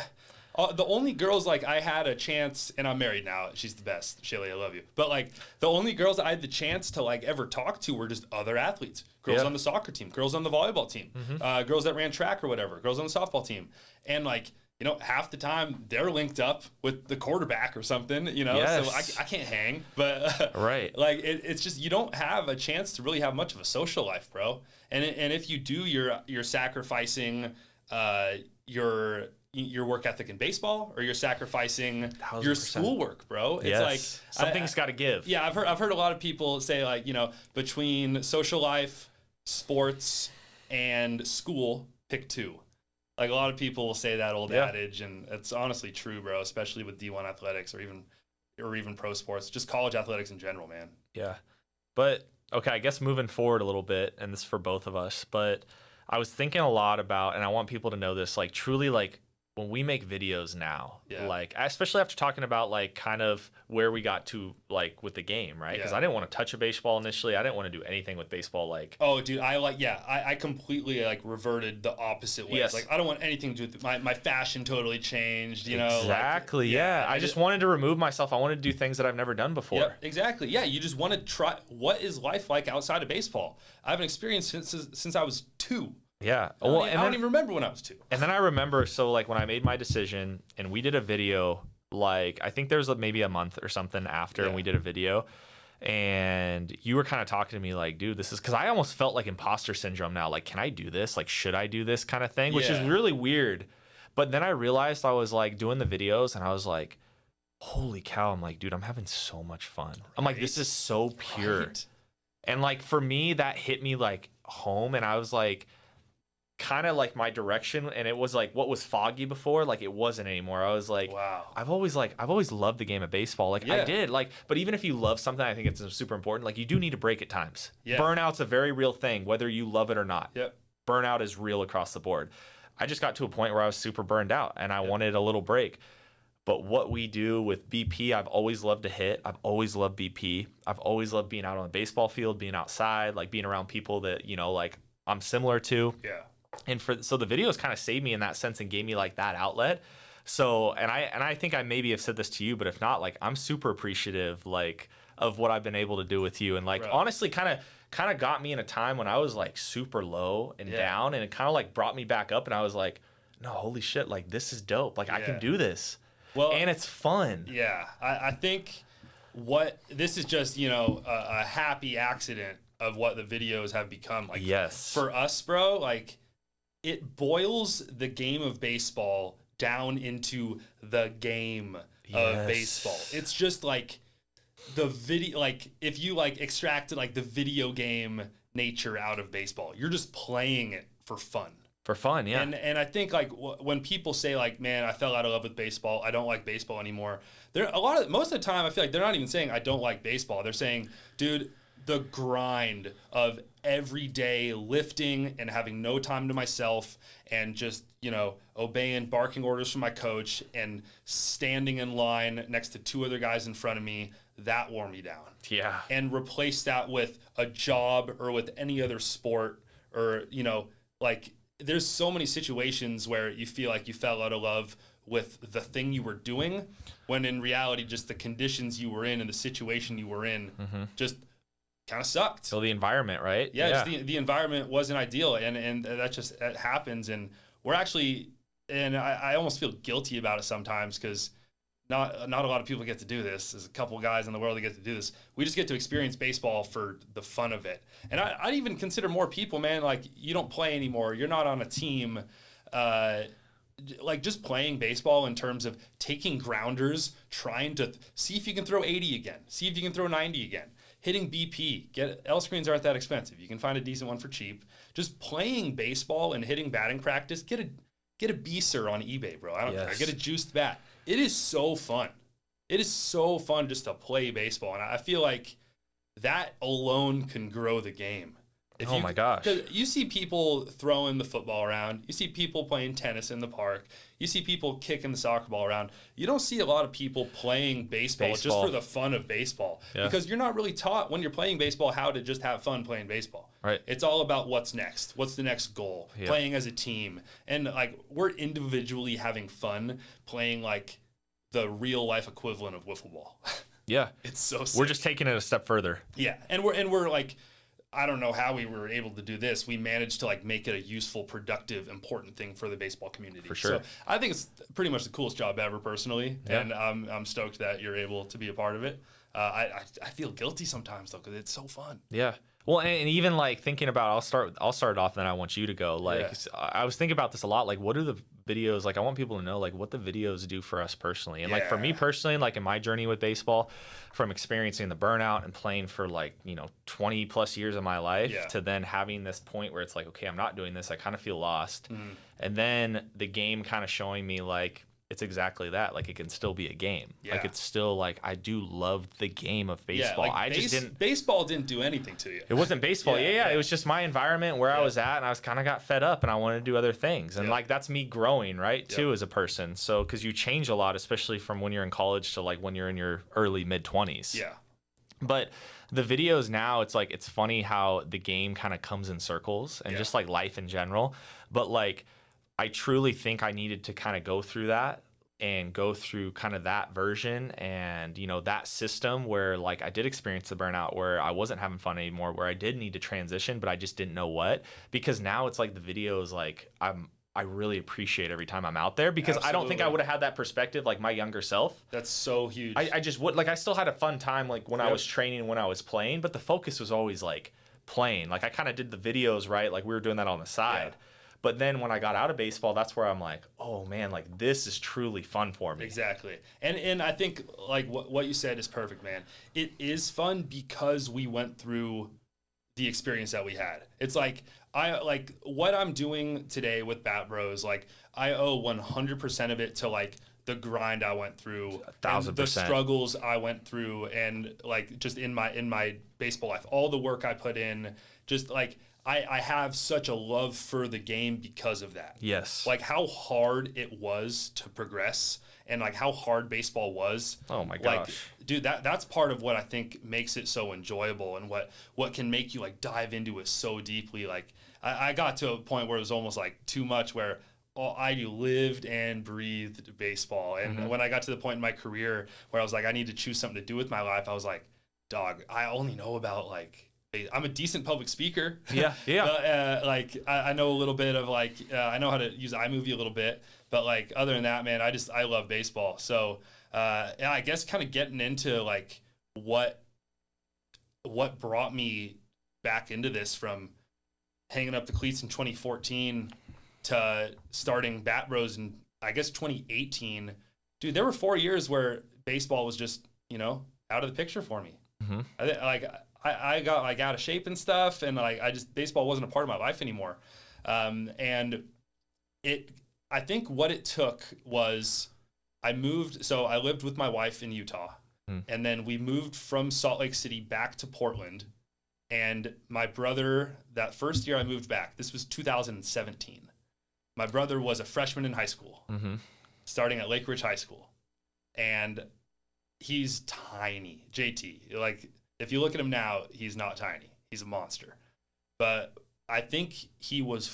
The only girls like I had a chance, and I'm married now. She's the best, Shaylee. I love you. But like the only girls I had the chance to like ever talk to were just other athletes, girls on the soccer team, girls on the volleyball team, girls that ran track or whatever, girls on the softball team, and like. You know, half the time they're linked up with the quarterback or something, you know, so I can't hang. But right. Like it's just you don't have a chance to really have much of a social life, bro. And if you do, you're sacrificing your work ethic in baseball, or you're sacrificing 1000%. Your schoolwork, bro. It's like something's got to give. Yeah, I've heard a lot of people say like, you know, between social life, sports, and school, pick two. Like a lot of people will say that old adage, and it's honestly true, bro. Especially with D1 athletics, or even pro sports, just college athletics in general, man. Yeah, but okay, I guess moving forward a little bit, and this is for both of us. But I was thinking a lot about, and I want people to know this, like truly, like when we make videos now, like especially after talking about like kind of where we got to like with the game, right? Because I didn't want to touch a baseball initially. I didn't want to do anything with baseball. Like, oh, dude, I completely like reverted the opposite way. Yes. Like, I don't want anything to do with my fashion totally changed, you know? Exactly. Like, I just wanted to remove myself. I wanted to do things that I've never done before. Yep, exactly. Yeah, you just want to try what is life like outside of baseball. I haven't experienced since I was 2. Yeah. I don't even remember when I was 2. And then I remember, so like when I made my decision and we did a video, like I think there was maybe a month or something after, and we did a video, and you were kind of talking to me like, dude, this is, because I almost felt like imposter syndrome now. Like, can I do this? Like, should I do this kind of thing? Which is really weird. But then I realized I was like doing the videos, and I was like, holy cow. I'm like, dude, I'm having so much fun. I'm like, this is so pure. Right. And like for me, that hit me like home, and I was like, kind of like my direction, and it was like what was foggy before, like it wasn't anymore. I was like, wow, I've always loved the game of baseball. Like I did, like, but even if you love something, I think it's super important. Like you do need to break at times. Burnout's a very real thing, whether you love it or not. Burnout is real across the board. I just got to a point where I was super burned out, and I wanted a little break. But what we do with BP, I've always loved to hit. I've always loved BP. I've always loved being out on the baseball field, being outside, like being around people that, you know, like I'm similar to. And so the videos kind of saved me in that sense and gave me like that outlet. So, and I think I maybe have said this to you, but if not, like I'm super appreciative like of what I've been able to do with you. And like honestly kind of got me in a time when I was like super low and down, and it kind of like brought me back up, and I was like, no, holy shit, like this is dope. Like I can do this. Well, and it's fun. Yeah. I think this is just, you know, a happy accident of what the videos have become. Like for us, bro, like it boils the game of baseball down into the game of baseball. It's just like the video, like if you like extracted like the video game nature out of baseball, you're just playing it for fun. For fun, yeah. And I think like when people say like, man, I fell out of love with baseball, I don't like baseball anymore. Most of the time I feel like they're not even saying I don't like baseball. They're saying, dude, the grind of every day lifting and having no time to myself, and just, you know, obeying barking orders from my coach and standing in line next to 2 other guys in front of me, that wore me down. Yeah. And replace that with a job or with any other sport, or, you know, like there's so many situations where you feel like you fell out of love with the thing you were doing, when in reality just the conditions you were in and the situation you were in just kind of sucked. So the environment, right? Yeah. Just the environment wasn't ideal, and that happens. And we're actually, and I almost feel guilty about it sometimes, because not a lot of people get to do this. There's a couple of guys in the world that get to do this. We just get to experience baseball for the fun of it. And I'd even consider more people, man, like you don't play anymore. You're not on a team. Like just playing baseball in terms of taking grounders, trying to see if you can throw 80 again, see if you can throw 90 again. Hitting BP, L screens aren't that expensive. You can find a decent one for cheap. Just playing baseball and hitting batting practice. Get a Beaser on eBay, bro. I don't care. Get a juiced bat. It is so fun. It is so fun just to play baseball, and I feel like that alone can grow the game. Oh my gosh. 'Cause you see people throwing the football around. You see people playing tennis in the park. You see people kicking the soccer ball around. You don't see a lot of people playing baseball just for the fun of baseball. Yeah. Because you're not really taught when you're playing baseball how to just have fun playing baseball. Right. It's all about what's next. What's the next goal? Yeah. Playing as a team. And like we're individually having fun playing like the real life equivalent of wiffle ball. Yeah. It's so sick. We're just taking it a step further. Yeah. And we're like, I don't know how we were able to do this. We managed to like make it a useful, productive, important thing for the baseball community. For sure. So I think it's pretty much the coolest job ever, personally. Yeah. And I'm stoked that you're able to be a part of it. I feel guilty sometimes though, because it's so fun. Yeah. Well, and even like thinking about, I'll start off, then I want you to go. Like, Yeah. I was thinking about this a lot. Like, what are the videos? Like, I want people to know like what the videos do for us personally. And like for me Yeah. personally, like in my journey with baseball, from experiencing the burnout and playing for like 20 plus years of my life Yeah. to then having this point where it's like, okay, I'm not doing this. I kind of feel lost. Mm. And then the game kind of showing me like, it's exactly that. Like, it can still be a game. Yeah. Like, it's still like, I do love the game of baseball. Yeah, like I just didn't. Baseball didn't do anything to you. It wasn't baseball. Yeah, Yeah. yeah. It was just my environment where I was at, and I was kind of got fed up, and I wanted to do other things. And Yep. like, that's me growing, right, too, Yep. as a person. So, because you change a lot, especially from when you're in college to like when you're in your early mid 20s. Yeah. But the videos now, it's like, it's funny how the game kind of comes in circles and Yeah. just like life in general. But like, I truly think I needed to kind of go through that and go through kind of that version and that system where like I did experience the burnout, where I wasn't having fun anymore, where I did need to transition, but I just didn't know what. Because now it's like the videos, like I really appreciate every time I'm out there, because I don't think I Absolutely. would have had that perspective like my younger self. That's so huge. I just would, like, I still had a fun time like when I Yep. was training, when I was playing, but the focus was always like playing. Like, I kind of did the videos, right? Like, we were doing that on the side. Yeah. But then when I got out of baseball, that's where I'm like, oh man, like this is truly fun for me. Exactly. And I think like what you said is perfect, man. It is fun because we went through the experience that we had. It's like what I'm doing today with Bat Bros, like I owe 100% of it to like the grind I went through, 1000%. and the struggles I went through, and like just in my baseball life, all the work I put in, just like I have such a love for the game because of that. Yes. Like how hard it was to progress, and like how hard baseball was. Oh my Like, gosh. dude, that's part of what I think makes it so enjoyable, and what can make you like dive into it so deeply. Like I got to a point where it was almost like too much, where I lived and breathed baseball. And when I got to the point in my career where I was like, I need to choose something to do with my life, I was like, dog, I only know about like, I'm a decent public speaker. Yeah, yeah. But, like I know a little bit of like I know how to use iMovie a little bit, but like other than that, man, I love baseball. So yeah, I guess kind of getting into like what brought me back into this, from hanging up the cleats in 2014 to starting Bat Bros in I guess 2018. Dude, there were 4 years where baseball was just out of the picture for me. Mm-hmm. I got like out of shape and stuff, and like baseball wasn't a part of my life anymore. And I think what it took was I lived with my wife in Utah, and then we moved from Salt Lake City back to Portland. And my brother, that first year I moved back, this was 2017. My brother was a freshman in high school, starting at Lake Ridge High School, and he's tiny, JT. Like, if you look at him now, he's not tiny. He's a monster. But I think he was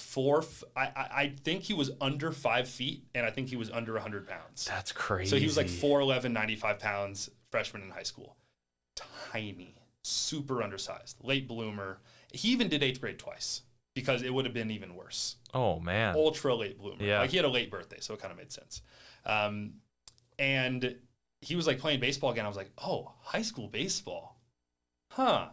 I think he was under 5 feet, and I think he was under 100 pounds. That's crazy. So he was like 4'11", 95 pounds, freshman in high school. Tiny, super undersized, late bloomer. He even did 8th grade twice, because it would have been even worse. Oh man. Ultra late bloomer. Yeah. Like, he had a late birthday, so it kind of made sense. And he was like playing baseball again. I was like, oh, high school baseball. Huh.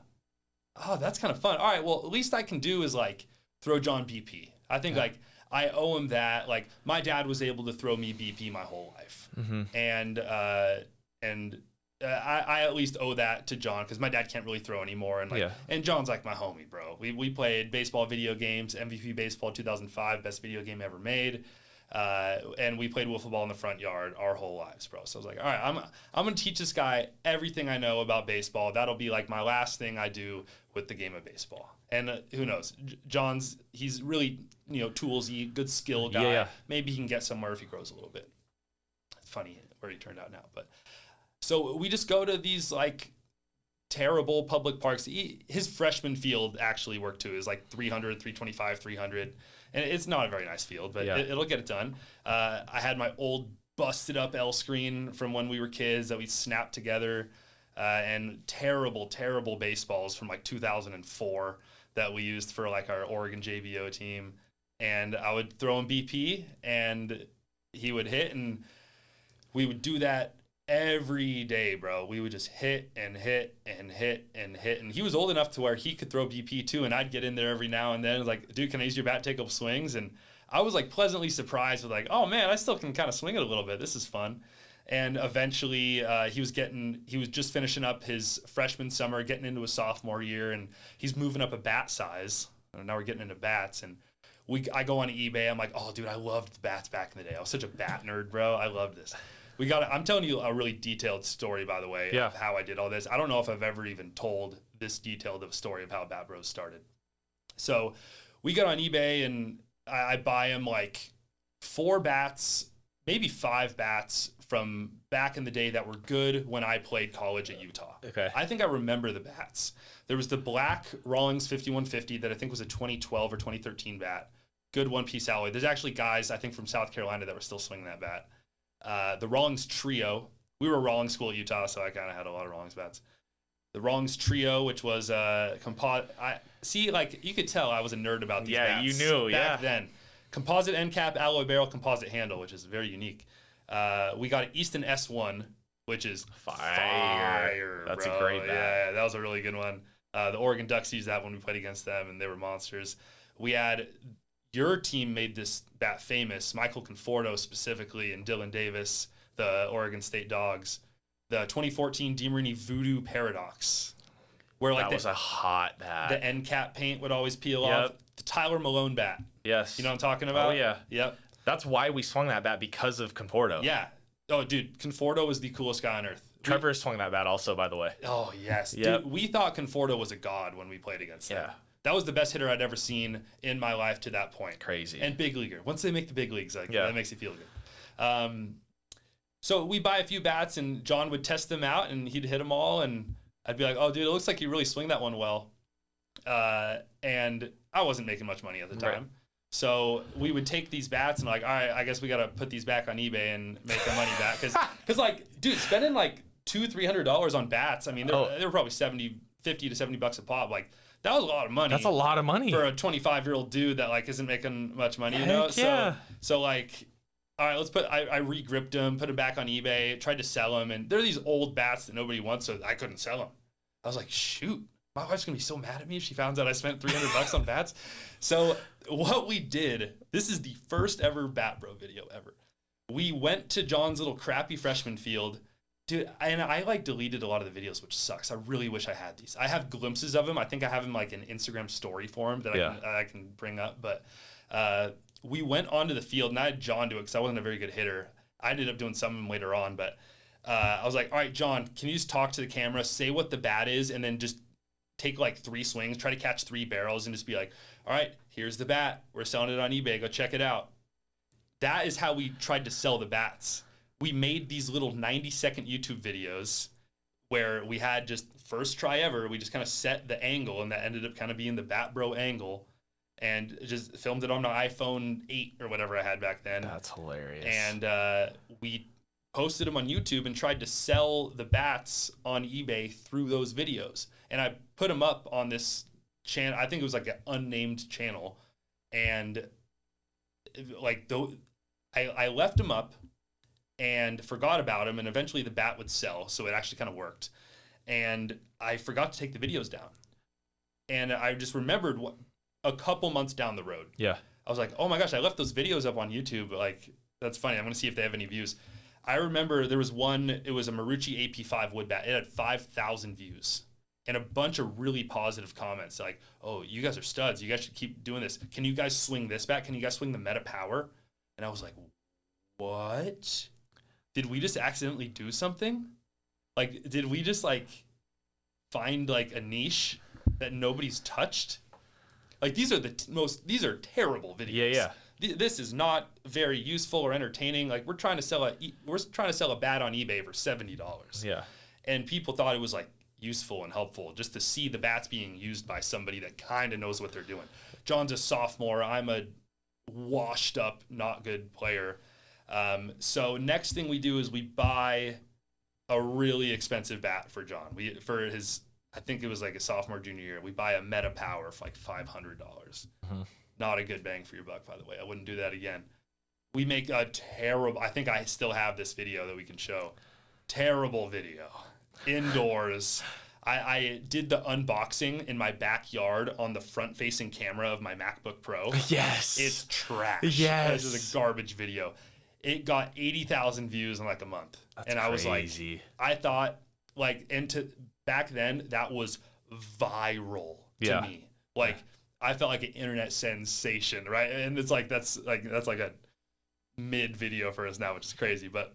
Oh, that's kind of fun. All right, well, at least I can do is like throw John BP. I think like I owe him that. Like, my dad was able to throw me BP my whole life. And I at least owe that to John, because my dad can't really throw anymore. And like, and John's like my homie, bro. We played baseball video games, MVP Baseball 2005, best video game ever made. And we played wiffle ball in the front yard our whole lives, bro. So I was like, all right, I'm gonna teach this guy everything I know about baseball. That'll be like my last thing I do with the game of baseball. And who knows? He's really, toolsy, good skill guy. Yeah. Maybe he can get somewhere if he grows a little bit. It's funny where he turned out now, but so we just go to these like terrible public parks. His freshman field actually worked too. It was like 300, 325, 300. And it's not a very nice field, but it'll get it done. I had my old busted up L screen from when we were kids that we snapped together, and terrible, terrible baseballs from like 2004 that we used for like our Oregon JBO team. And I would throw him BP and he would hit, and we would do that every day, bro. We would just hit and hit and hit and hit. And he was old enough to where he could throw BP too, and I'd get in there every now and then. It was like, dude, can I use your bat, take up swings? And I was like pleasantly surprised with like, oh man, I still can kind of swing it a little bit. This is fun. And eventually he was just finishing up his freshman summer, getting into his sophomore year, and he's moving up a bat size. Now we're getting into bats, and I go on eBay. I'm like, oh dude, I loved the bats back in the day. I was such a bat nerd, bro. I loved this. I'm telling you a really detailed story, by the way, of how I did all this. I don't know if I've ever even told this detailed of a story of how Bat Bros started. So we got on eBay, and I buy him like 4 bats, maybe 5 bats from back in the day that were good when I played college at Utah. Okay. I think I remember the bats. There was the black Rawlings 5150 that I think was a 2012 or 2013 bat. Good one-piece alloy. There's actually guys, I think, from South Carolina that were still swinging that bat. The Rawlings Trio. We were a Rawlings school at Utah, so I kind of had a lot of Rawlings bats. The Rawlings Trio, which was composite. You could tell I was a nerd about these bats. Yeah, you knew, back then. Composite end cap, alloy barrel, composite handle, which is very unique. We got an Easton S1, which is fire. That's bro. a great bat. Yeah, that was a really good one. The Oregon Ducks used that when we played against them, and they were monsters. We had your team made this bat famous, Michael Conforto specifically, and Dylan Davis, the Oregon State Dogs. The 2014 DeMarini Voodoo Paradox, where like that was a hot bat. The end cap paint would always peel off. The Tyler Malone bat. Yes. You know what I'm talking about? Oh, yeah. Yep. That's why we swung that bat, because of Conforto. Yeah. Oh, dude, Conforto was the coolest guy on earth. Trevor swung that bat also, by the way. Oh, yes. Yep. Dude, we thought Conforto was a god when we played against him. Yeah. That was the best hitter I'd ever seen in my life to that point. Crazy. And big leaguer. Once they make the big leagues, that makes you feel good. So we buy a few bats, and John would test them out, and he'd hit them all, and I'd be like, oh, dude, it looks like you really swing that one well. And I wasn't making much money at the time. Right. So we would take these bats and like, all right, I guess we got to put these back on eBay and make our money back. Because like, dude, spending like $200-$300 on bats, I mean, they were probably $50 to $70 a pop. Like, that was a lot of money. That's a lot of money for a 25-year-old dude that like isn't making much money, you know? Yeah. So like, all right, I re-gripped them, put them back on eBay, tried to sell them, and they're these old bats that nobody wants, so I couldn't sell them. I was like, shoot, my wife's gonna be so mad at me if she finds out I spent $300 on bats. So what we did, this is the first ever Bat Bro video ever. We went to John's little crappy freshman field. Dude, and I like deleted a lot of the videos, which sucks. I really wish I had these. I have glimpses of them. I think I have them like an Instagram story for him that I can bring up. But we went onto the field, and I had John do it because I wasn't a very good hitter. I ended up doing some of them later on, but I was like, all right, John, can you just talk to the camera, say what the bat is, and then just take like 3 swings, try to catch 3 barrels, and just be like, all right, here's the bat. We're selling it on eBay. Go check it out. That is how we tried to sell the bats. We made these little 90-second YouTube videos where we had just first try ever. We just kind of set the angle, and that ended up kind of being the Bat Bro angle, and just filmed it on my iPhone 8 or whatever I had back then. That's hilarious. And we posted them on YouTube and tried to sell the bats on eBay through those videos. And I put them up on this channel. I think it was like an unnamed channel. And like I left them up and forgot about them, and eventually the bat would sell, so it actually kind of worked. And I forgot to take the videos down. And I just remembered a couple months down the road. Yeah. I was like, oh my gosh, I left those videos up on YouTube. Like, that's funny. I'm going to see if they have any views. I remember there was one, it was a Marucci AP5 wood bat. It had 5,000 views and a bunch of really positive comments like, oh, you guys are studs. You guys should keep doing this. Can you guys swing this bat? Can you guys swing the Meta Power? And I was like, what? Did we just accidentally do something? Like, did we just like find like a niche that nobody's touched? Like, these are these are terrible videos. Yeah. This is not very useful or entertaining. Like, we're trying to sell a bat on eBay for $70. Yeah. And people thought it was like useful and helpful just to see the bats being used by somebody that kind of knows what they're doing. John's a sophomore. I'm a washed up, not good player. So next thing we do is we buy a really expensive bat for John. I think it was like a sophomore, junior year. We buy a Meta Power for like $500. Mm-hmm. Not a good bang for your buck, by the way. I wouldn't do that again. We make a terrible, I think I still have this video that we can show. Terrible video. Indoors. I did the unboxing in my backyard on the front-facing camera of my MacBook Pro. Yes. It's trash. Yes. This is a garbage video. It got 80,000 views in like a month. That's and I was crazy. like, I thought like, back then that was viral to me. Like, I felt like an internet sensation, right? And it's like, that's like a mid video for us now, which is crazy. But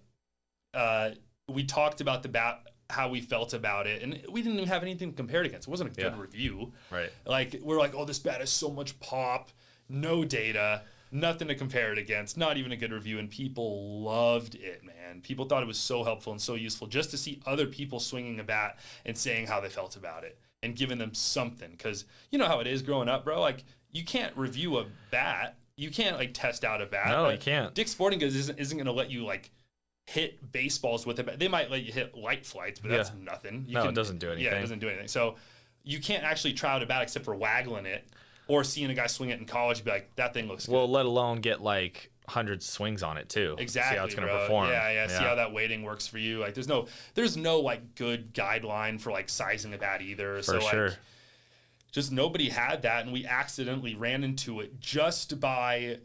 we talked about the bat, how we felt about it, and we didn't even have anything to compare it against. It wasn't a good review. Right. Like, we're like, oh, this bat has so much pop, no data, nothing to compare it against, not even a good review, and people loved it, man. People thought it was so helpful and so useful just to see other people swinging a bat and saying how they felt about it and giving them something. Because you know how it is growing up, bro. Like, you can't review a bat. You can't, like, test out a bat. No, you can't. Dick's Sporting Goods isn't going to let you, like, hit baseballs with it. They might let you hit light flights, but that's nothing. It doesn't do anything. Yeah, it doesn't do anything. So you can't actually try out a bat except for waggling it or seeing a guy swing it in college and be like, that thing looks good. Well, let alone get like 100 swings on it too. Exactly. See how it's going to bro. perform. Yeah. See how that weighting works for you. Like, there's no like good guideline for like sizing a bat either. For sure. Like, just nobody had that, and we accidentally ran into it just by,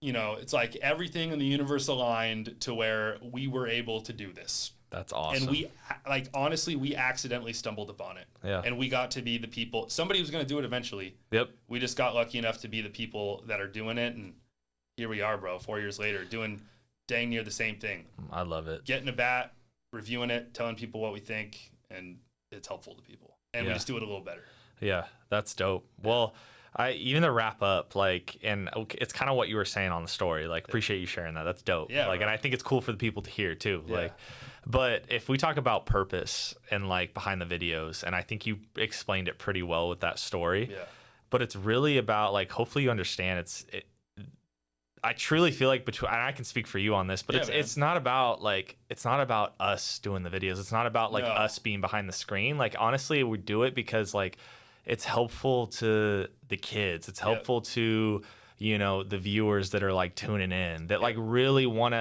you know, it's like everything in the universe aligned to where we were able to do this. That's awesome. And we, like, honestly, we accidentally stumbled upon it. Yeah. And we got to be the people. Somebody was going to do it eventually. Yep. We just got lucky enough to be the people that are doing it. And here we are, bro, 4 years later, doing dang near the same thing. I love it. Getting a bat, reviewing it, telling people what we think, and it's helpful to people. And we just do it a little better. Yeah, that's dope. Well, even to wrap up, like, and it's kind of what you were saying on the story. Like, appreciate you sharing that. That's dope. Yeah. Like, right. and I think it's cool for the people to hear too. Yeah. Like, but if we talk about purpose and like behind the videos, and I think you explained it pretty well with that story. Yeah. But it's really about, like, hopefully you understand I truly feel like and I can speak for you on this, but it's not about us doing the videos. It's not about like us being behind the screen. Like, honestly, we do it because like it's helpful to the kids. It's helpful to, you know, the viewers that are like tuning in that like really want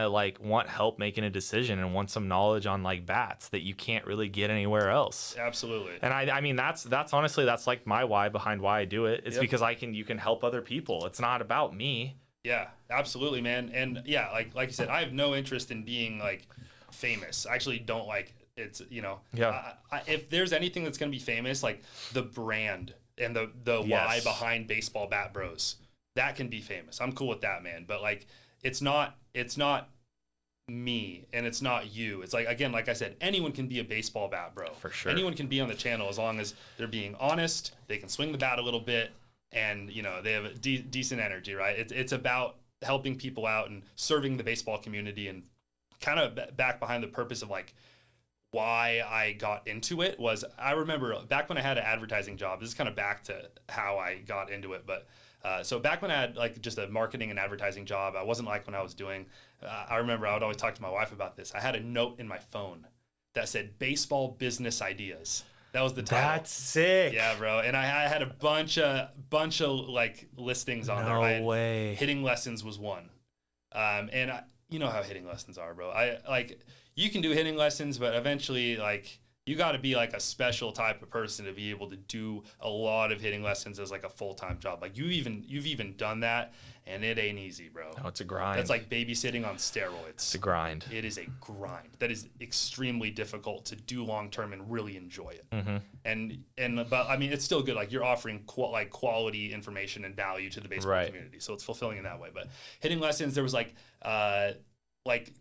help making a decision and want some knowledge on like bats that you can't really get anywhere else. Absolutely. And I mean, that's honestly, that's like my why behind why I do it. It's because you can help other people. It's not about me. Yeah, absolutely, man. And yeah, like you said, I have no interest in being like famous. I actually don't like it's, you know, if there's anything that's going to be famous, like the brand and the why behind Baseball Bat Bros, that can be famous. I'm cool with that, man. But like, it's not me and it's not you. It's like, again, like I said, anyone can be a baseball bat bro. For sure. Anyone can be on the channel as long as they're being honest, they can swing the bat a little bit, and, you know, they have a decent energy, right? It's about helping people out and serving the baseball community. And kind of back behind the purpose of like why I got into it was, I remember back when I had an advertising job, this is kind of back to how I got into it, but so back when I had like just a marketing and advertising job, I wasn't like when I was doing, I remember I would always talk to my wife about this. I had a note in my phone that said baseball business ideas. That was the title. That's sick. Yeah, bro. And I had a bunch of like listings on there. No way. Hitting lessons was one. You know how hitting lessons are, bro. You can do hitting lessons, but eventually, like, you got to be like a special type of person to be able to do a lot of hitting lessons as like a full-time job. Like you've even done that, and it ain't easy, bro. No, it's a grind. That's like babysitting on steroids. It's a grind. It is a grind. That is extremely difficult to do long-term and really enjoy it. But I mean, it's still good. Like you're offering quality information and value to the baseball community. So it's fulfilling in that way. But hitting lessons, there was like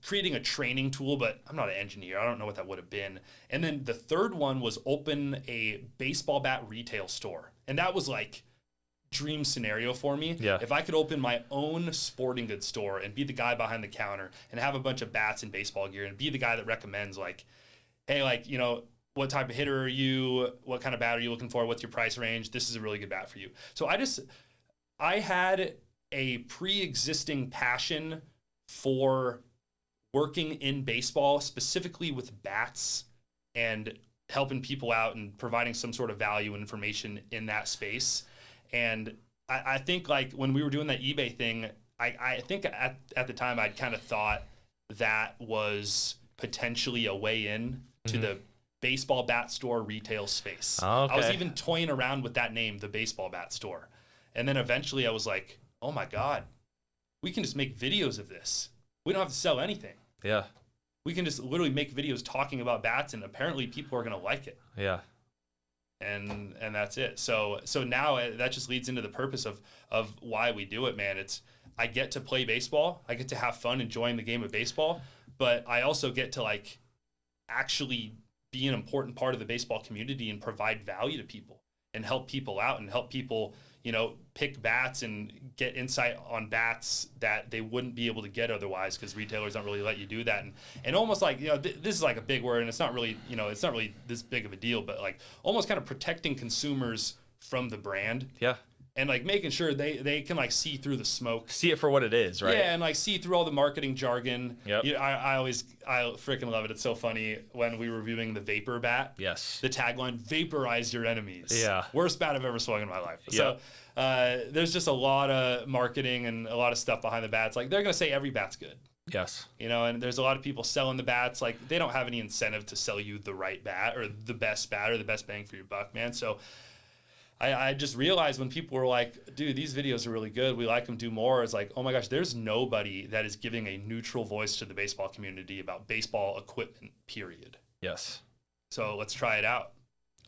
creating a training tool, but I'm not an engineer. I don't know what that would have been. And then the third one was open a baseball bat retail store. And that was like dream scenario for me. Yeah. If I could open my own sporting goods store and be the guy behind the counter and have a bunch of bats and baseball gear and be the guy that recommends like, hey, like, you know, what type of hitter are you? What kind of bat are you looking for? What's your price range? This is a really good bat for you. So I had a pre-existing passion for working in baseball, specifically with bats and helping people out and providing some sort of value and information in that space. And I think like when we were doing that eBay thing, I think at the time I'd kind of thought that was potentially a way in to the baseball bat store retail space. Oh, okay. I was even toying around with that name, the baseball bat store. And then eventually I was like, oh my God, we can just make videos of this. We don't have to sell anything. Yeah. We can just literally make videos talking about bats, and apparently people are going to like it. Yeah. And that's it. So now that just leads into the purpose of why we do it, man. It's I get to play baseball. I get to have fun enjoying the game of baseball, but I also get to like actually be an important part of the baseball community and provide value to people and help people out and help people, you know, pick bats and get insight on bats that they wouldn't be able to get otherwise because retailers don't really let you do that. And almost like, you know, this is like a big word and it's not really, you know, it's not really this big of a deal, but like almost kind of protecting consumers from the brand. Yeah. And like making sure they can like see through the smoke. See it for what it is, right? Yeah, and like see through all the marketing jargon. Yep. I freaking love it. It's so funny when we were reviewing the Vapor bat. Yes. The tagline, vaporize your enemies. Yeah. Worst bat I've ever swung in my life. Yep. So there's just a lot of marketing and a lot of stuff behind the bats. Like they're going to say every bat's good. Yes. You know, and there's a lot of people selling the bats. Like they don't have any incentive to sell you the right bat or the best bat or the best bang for your buck, man. So I just realized when people were like, dude, these videos are really good. We like them, do more. It's like, oh my gosh, there's nobody that is giving a neutral voice to the baseball community about baseball equipment, period. Yes. So let's try it out.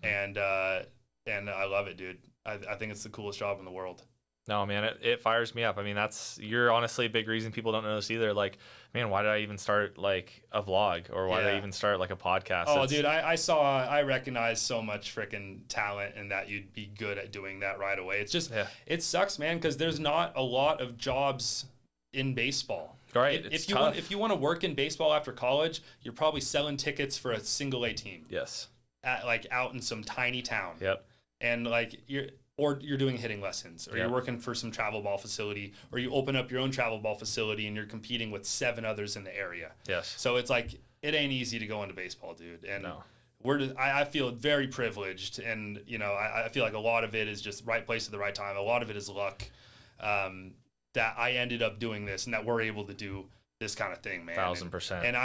And I love it, dude. I think it's the coolest job in the world. No, man, it fires me up. I mean, you're honestly a big reason people don't know this either. Like, man, why did I even start like a vlog or why did I even start like a podcast? Oh, dude, I recognize so much freaking talent and that you'd be good at doing that right away. It's just, It sucks, man, because there's not a lot of jobs in baseball. Right. If you want to work in baseball after college, you're probably selling tickets for a single A team. Yes. Out in some tiny town. Yep. And like you're doing hitting lessons, or you're working for some travel ball facility, or you open up your own travel ball facility and you're competing with 7 others in the area. Yes. So it's like, it ain't easy to go into baseball, dude. And no. I feel very privileged, and you know, I feel like a lot of it is just right place at the right time. A lot of it is luck that I ended up doing this and that we're able to do this kind of thing, man. 1000%. And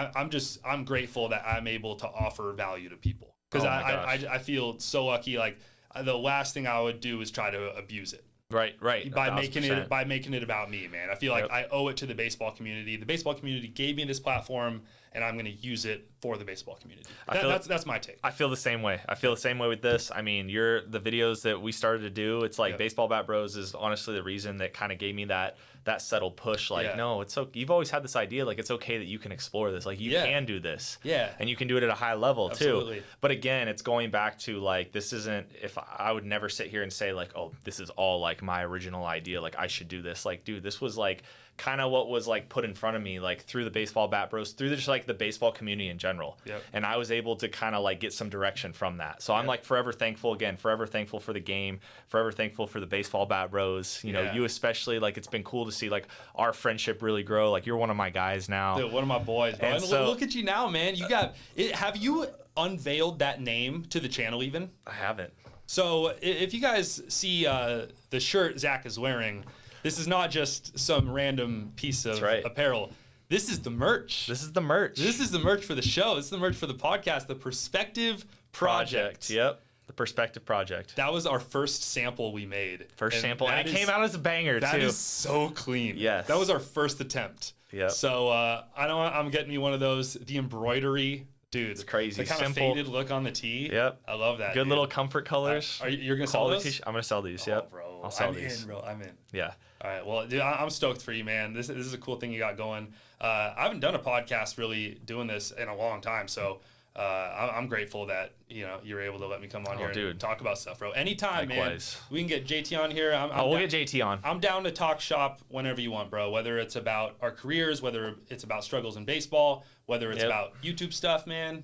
I'm grateful that I'm able to offer value to people, because I feel so lucky. Like the last thing I would do is try to abuse it. Right. By making it about me, man. I feel like I owe it to the baseball community. The baseball community gave me this platform, and I'm going to use it for the baseball community. That's my take. I feel the same way. I feel the same way with this. I mean, the videos that we started to do, it's like Baseball Bat Bros is honestly the reason that kind of gave me that settled push. Like, no, it's okay. You've always had this idea, like, it's okay that you can explore this. Like, you can do this. Yeah. And you can do it at a high level, Absolutely. too. But again, it's going back to, like, this isn't, if I would never sit here and say, like, oh, this is all, like, my original idea. Like, I should do this. Like, dude, this was, like, kind of what was like put in front of me, like through the Baseball Bat Bros, through just like the baseball community in general. And I was able to kind of like get some direction from that. So I'm like forever thankful for the game, forever thankful for the Baseball Bat Bros. You know, you especially, like, it's been cool to see like our friendship really grow. Like, you're one of my guys now. Dude, one of my boys, bro. And so, look at you now, man. You got it. Have you unveiled that name to the channel even? I haven't. So if you guys see the shirt Zach is wearing, this is not just some random piece of apparel. This is the merch. This is the merch. This is the merch for the show. This is the merch for the podcast. The Perspective Project. Yep. The Perspective Project. That was our first sample we made. First And sample. And it came out as a banger, That too. is so clean. Yes. That was our first attempt. Yep. So I know I'm getting me one of those. The embroidery, dude. It's crazy. The kind of Simple. faded look on the tee. Yep. I love that. Good dude. little comfort colors. You're gonna sell Quality those? t-shirt. I'm going to sell these. Oh, Yep. bro. I'll sell I'm these. in, bro. I'm in. Yeah. All right. Well, dude, I'm stoked for you, man. This is a cool thing you got going. I haven't done a podcast really doing this in a long time, so I'm grateful that you're able to let me come on here and talk about stuff, bro. Anytime, Likewise. man. We can get JT on here. We'll get JT on. I'm down to talk shop whenever you want, bro. Whether it's about our careers, whether it's about struggles in baseball, whether it's about YouTube stuff, man.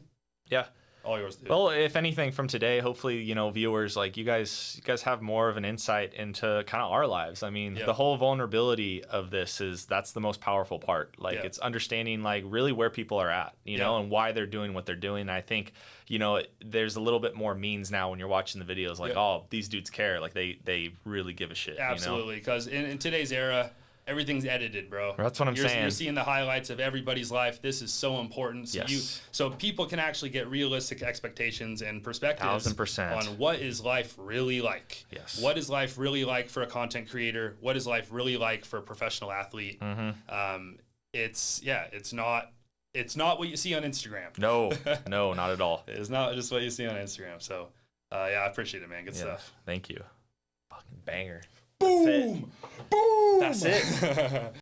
Yeah. All yours, dude. Well, if anything from today, hopefully, viewers, like you guys have more of an insight into kind of our lives. I mean, the whole vulnerability of this that's the most powerful part. Like it's understanding like really where people are at, you know, and why they're doing what they're doing. And I think, there's a little bit more means now when you're watching the videos, like, oh, these dudes care. Like they really give a shit. Absolutely. Because in today's era, everything's edited, bro. That's what I'm saying. You're seeing the highlights of everybody's life. This is so important. So so people can actually get realistic expectations and perspectives 1000%. on what is life really like. Yes. What is life really like for a content creator? What is life really like for a professional athlete? Mm-hmm. It's not what you see on Instagram. No, not at all. It's not just what you see on Instagram. So, I appreciate it, man. Good stuff. Thank you. Fucking banger. Boom! Boom! That's it.